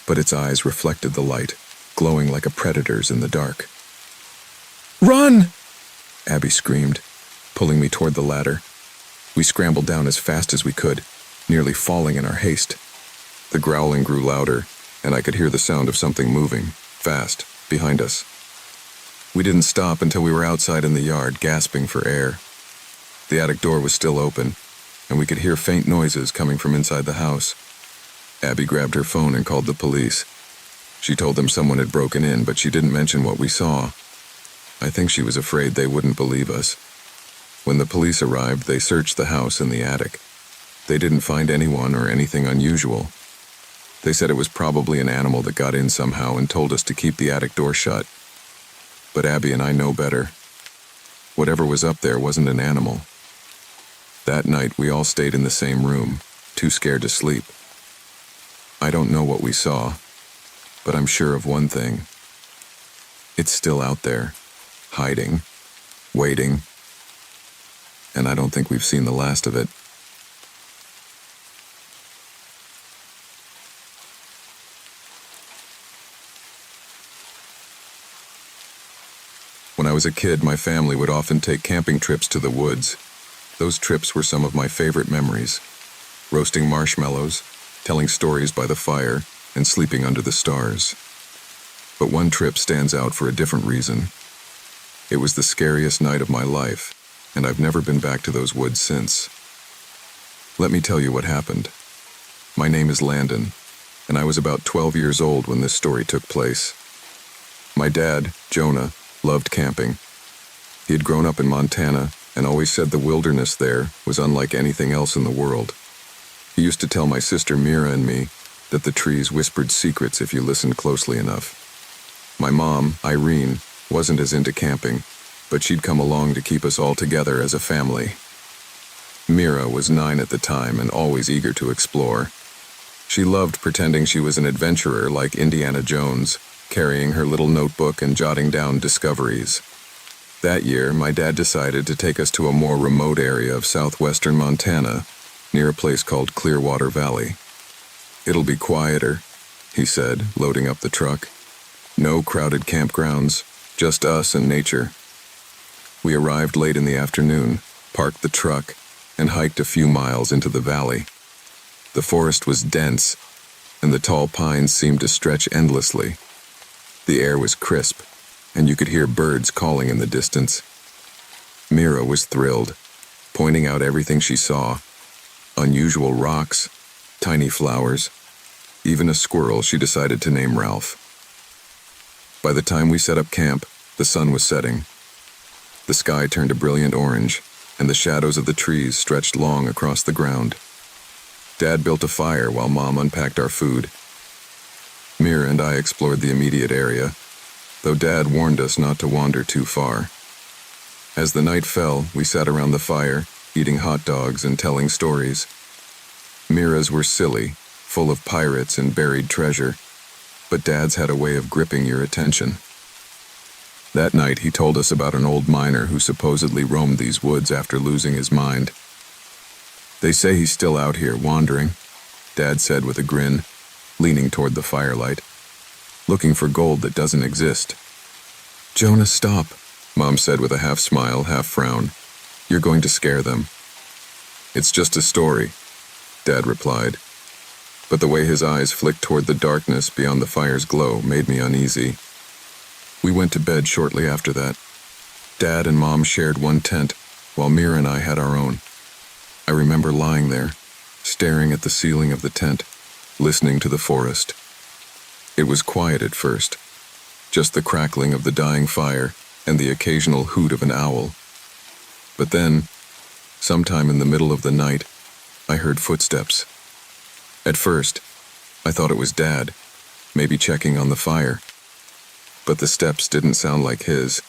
but its eyes reflected the light, glowing like a predator's in the dark. "Run!" Abby screamed, pulling me toward the ladder. We scrambled down as fast as we could, nearly falling in our haste. The growling grew louder, and I could hear the sound of something moving, fast, behind us. We didn't stop until we were outside in the yard, gasping for air. The attic door was still open, and we could hear faint noises coming from inside the house. Abby grabbed her phone and called the police. She told them someone had broken in, but she didn't mention what we saw. I think she was afraid they wouldn't believe us. When the police arrived, they searched the house and the attic. They didn't find anyone or anything unusual. They said it was probably an animal that got in somehow and told us to keep the attic door shut. But Abby and I know better. Whatever was up there wasn't an animal. That night, we all stayed in the same room, too scared to sleep. I don't know what we saw, but I'm sure of one thing. It's still out there, hiding, waiting, and I don't think we've seen the last of it. When I was a kid, my family would often take camping trips to the woods. Those trips were some of my favorite memories. Roasting marshmallows, telling stories by the fire, and sleeping under the stars. But one trip stands out for a different reason. It was the scariest night of my life, and I've never been back to those woods since. Let me tell you what happened. My name is Landon, and I was about 12 years old when this story took place. My dad, Jonah, loved camping. He had grown up in Montana and always said the wilderness there was unlike anything else in the world. He used to tell my sister Mira and me that the trees whispered secrets if you listened closely enough. My mom, Irene, wasn't as into camping, but she'd come along to keep us all together as a family. Mira was 9 at the time and always eager to explore. She loved pretending she was an adventurer like Indiana Jones, carrying her little notebook and jotting down discoveries. That year, my dad decided to take us to a more remote area of southwestern Montana, near a place called Clearwater Valley. "It'll be quieter," he said, loading up the truck. "No crowded campgrounds, just us and nature." We arrived late in the afternoon, parked the truck, and hiked a few miles into the valley. The forest was dense, and the tall pines seemed to stretch endlessly. The air was crisp, and you could hear birds calling in the distance. Mira was thrilled, pointing out everything she saw. Unusual rocks, tiny flowers, even a squirrel she decided to name Ralph. By the time we set up camp, the sun was setting. The sky turned a brilliant orange, and the shadows of the trees stretched long across the ground. Dad built a fire while Mom unpacked our food. Mira and I explored the immediate area, though Dad warned us not to wander too far. As the night fell, we sat around the fire, eating hot dogs and telling stories. Mira's were silly, full of pirates and buried treasure, but Dad's had a way of gripping your attention. That night he told us about an old miner who supposedly roamed these woods after losing his mind. "They say he's still out here wandering," Dad said with a grin, leaning toward the firelight, "looking for gold that doesn't exist." "Jonah, stop," Mom said with a half smile, half frown. "You're going to scare them." "It's just a story," Dad replied, but the way his eyes flicked toward the darkness beyond the fire's glow made me uneasy. We went to bed shortly after that. Dad and Mom shared one tent, while Mira and I had our own. I remember lying there, staring at the ceiling of the tent, listening to the forest. It was quiet at first, just the crackling of the dying fire and the occasional hoot of an owl. But then, sometime in the middle of the night, I heard footsteps. At first, I thought it was Dad, maybe checking on the fire. But the steps didn't sound like his.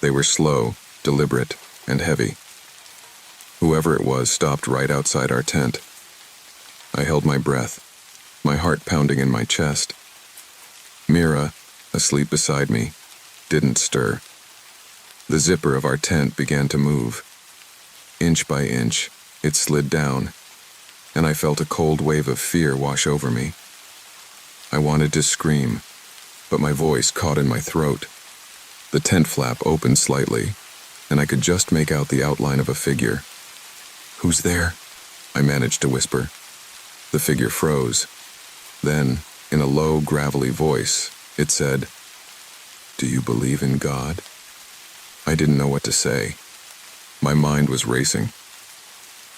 They were slow, deliberate, and heavy. Whoever it was stopped right outside our tent. I held my breath, my heart pounding in my chest. Mira, asleep beside me, didn't stir. The zipper of our tent began to move. Inch by inch, it slid down, and I felt a cold wave of fear wash over me. I wanted to scream, but my voice caught in my throat. The tent flap opened slightly, and I could just make out the outline of a figure. "Who's there?" I managed to whisper. The figure froze. Then, in a low, gravelly voice, it said, "Do you believe in God?" I didn't know what to say. My mind was racing.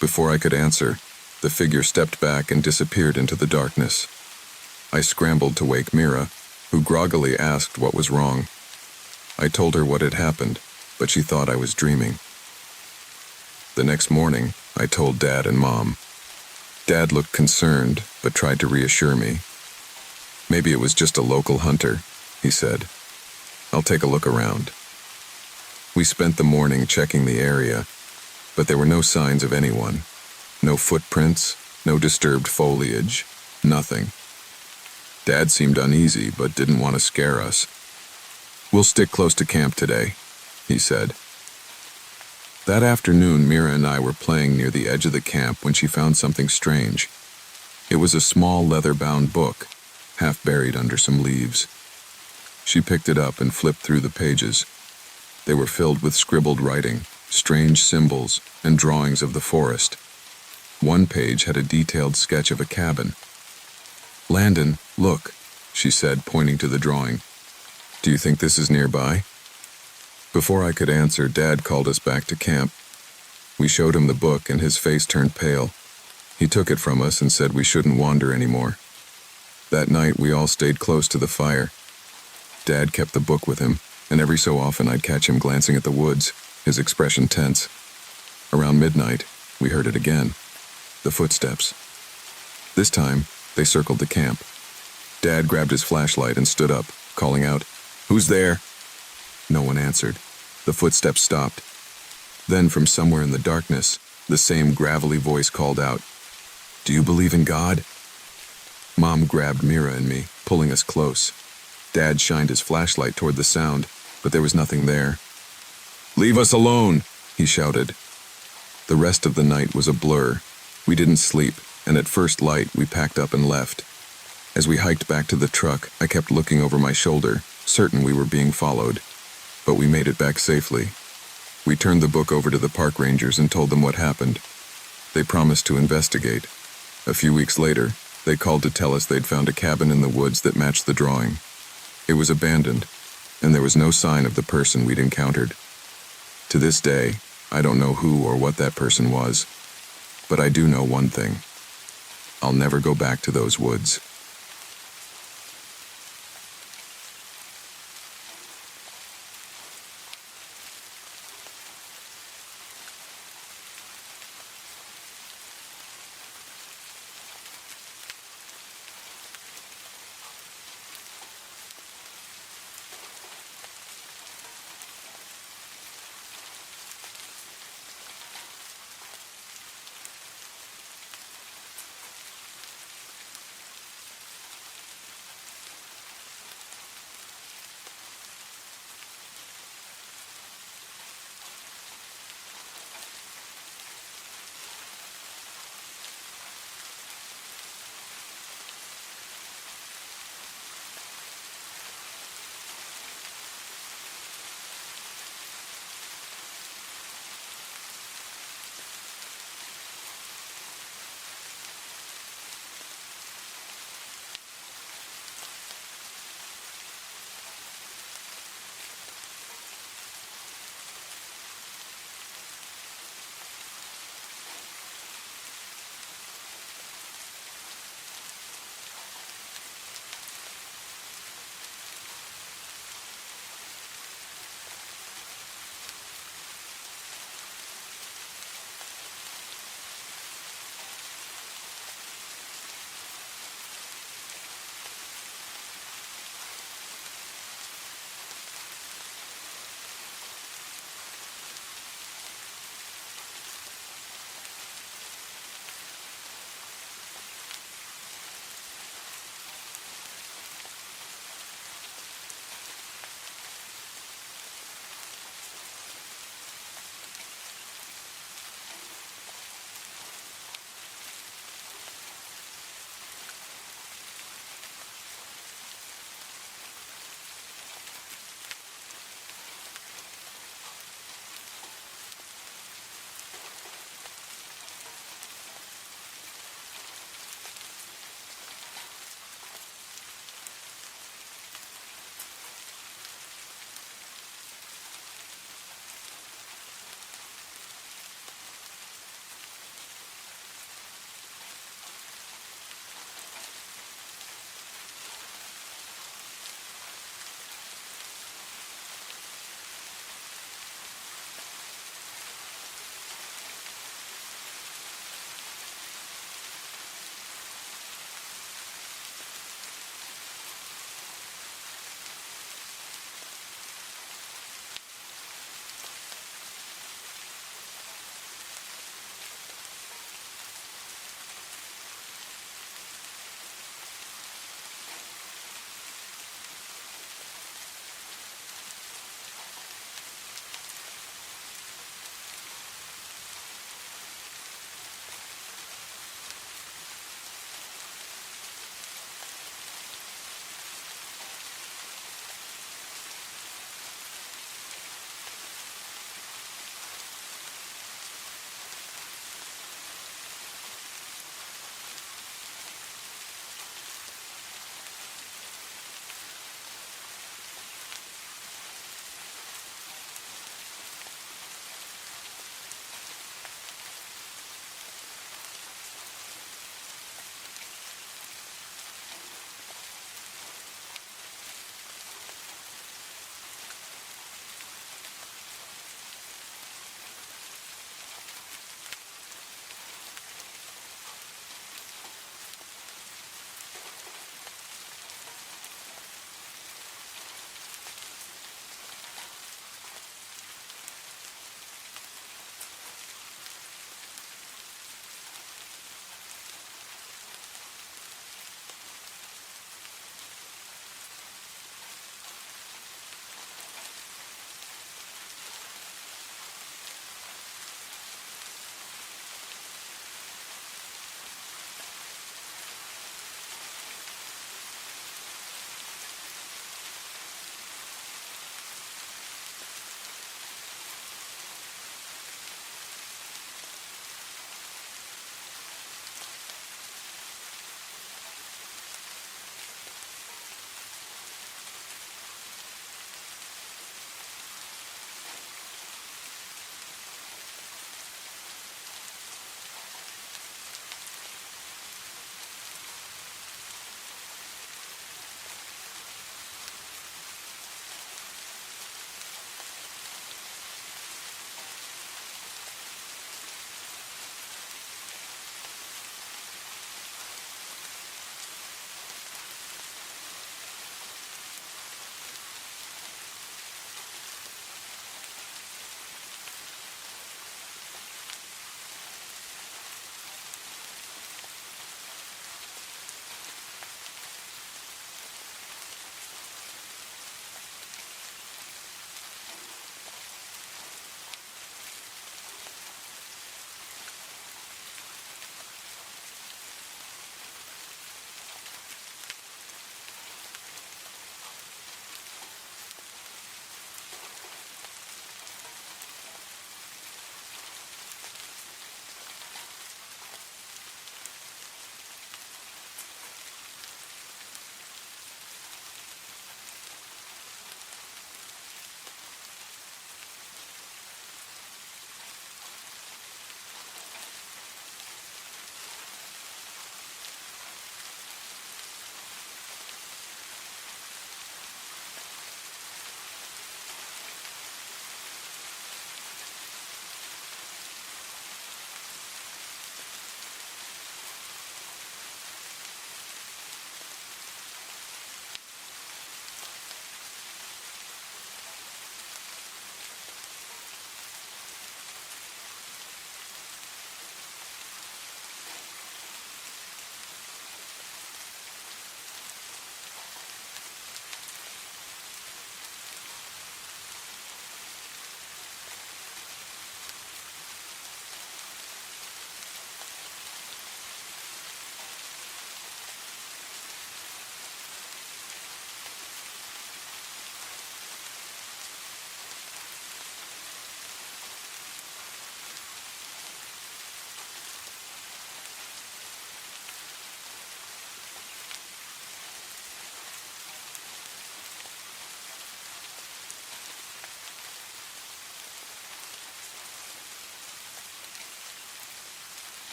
Before I could answer, the figure stepped back and disappeared into the darkness. I scrambled to wake Mira, who groggily asked what was wrong. I told her what had happened, but she thought I was dreaming. The next morning, I told Dad and Mom. Dad looked concerned, but tried to reassure me. "Maybe it was just a local hunter," he said. "I'll take a look around." We spent the morning checking the area, but there were no signs of anyone. No footprints, no disturbed foliage, nothing. Dad seemed uneasy, but didn't want to scare us. "We'll stick close to camp today," he said. That afternoon, Mira and I were playing near the edge of the camp when she found something strange. It was a small leather-bound book, half buried under some leaves. She picked it up and flipped through the pages. They were filled with scribbled writing, strange symbols, and drawings of the forest. One page had a detailed sketch of a cabin. "Landon, look," she said, pointing to the drawing. "Do you think this is nearby?" Before I could answer, Dad called us back to camp. We showed him the book, and his face turned pale. He took it from us and said we shouldn't wander anymore. That night, we all stayed close to the fire. Dad kept the book with him, and every so often I'd catch him glancing at the woods, his expression tense. Around midnight, we heard it again. The footsteps. This time, they circled the camp. Dad grabbed his flashlight and stood up, calling out, "Who's there?" No one answered. The footsteps stopped. Then, from somewhere in the darkness, the same gravelly voice called out, "Do you believe in God?" Mom grabbed Mira and me, pulling us close. Dad shined his flashlight toward the sound, but there was nothing there. "Leave us alone!" he shouted. The rest of the night was a blur. We didn't sleep, and at first light, we packed up and left. As we hiked back to the truck, I kept looking over my shoulder, certain we were being followed. But we made it back safely. We turned the book over to the park rangers and told them what happened. They promised to investigate. A few weeks later, they called to tell us they'd found a cabin in the woods that matched the drawing. It was abandoned, and there was no sign of the person we'd encountered. To this day, I don't know who or what that person was, but I do know one thing. I'll never go back to those woods.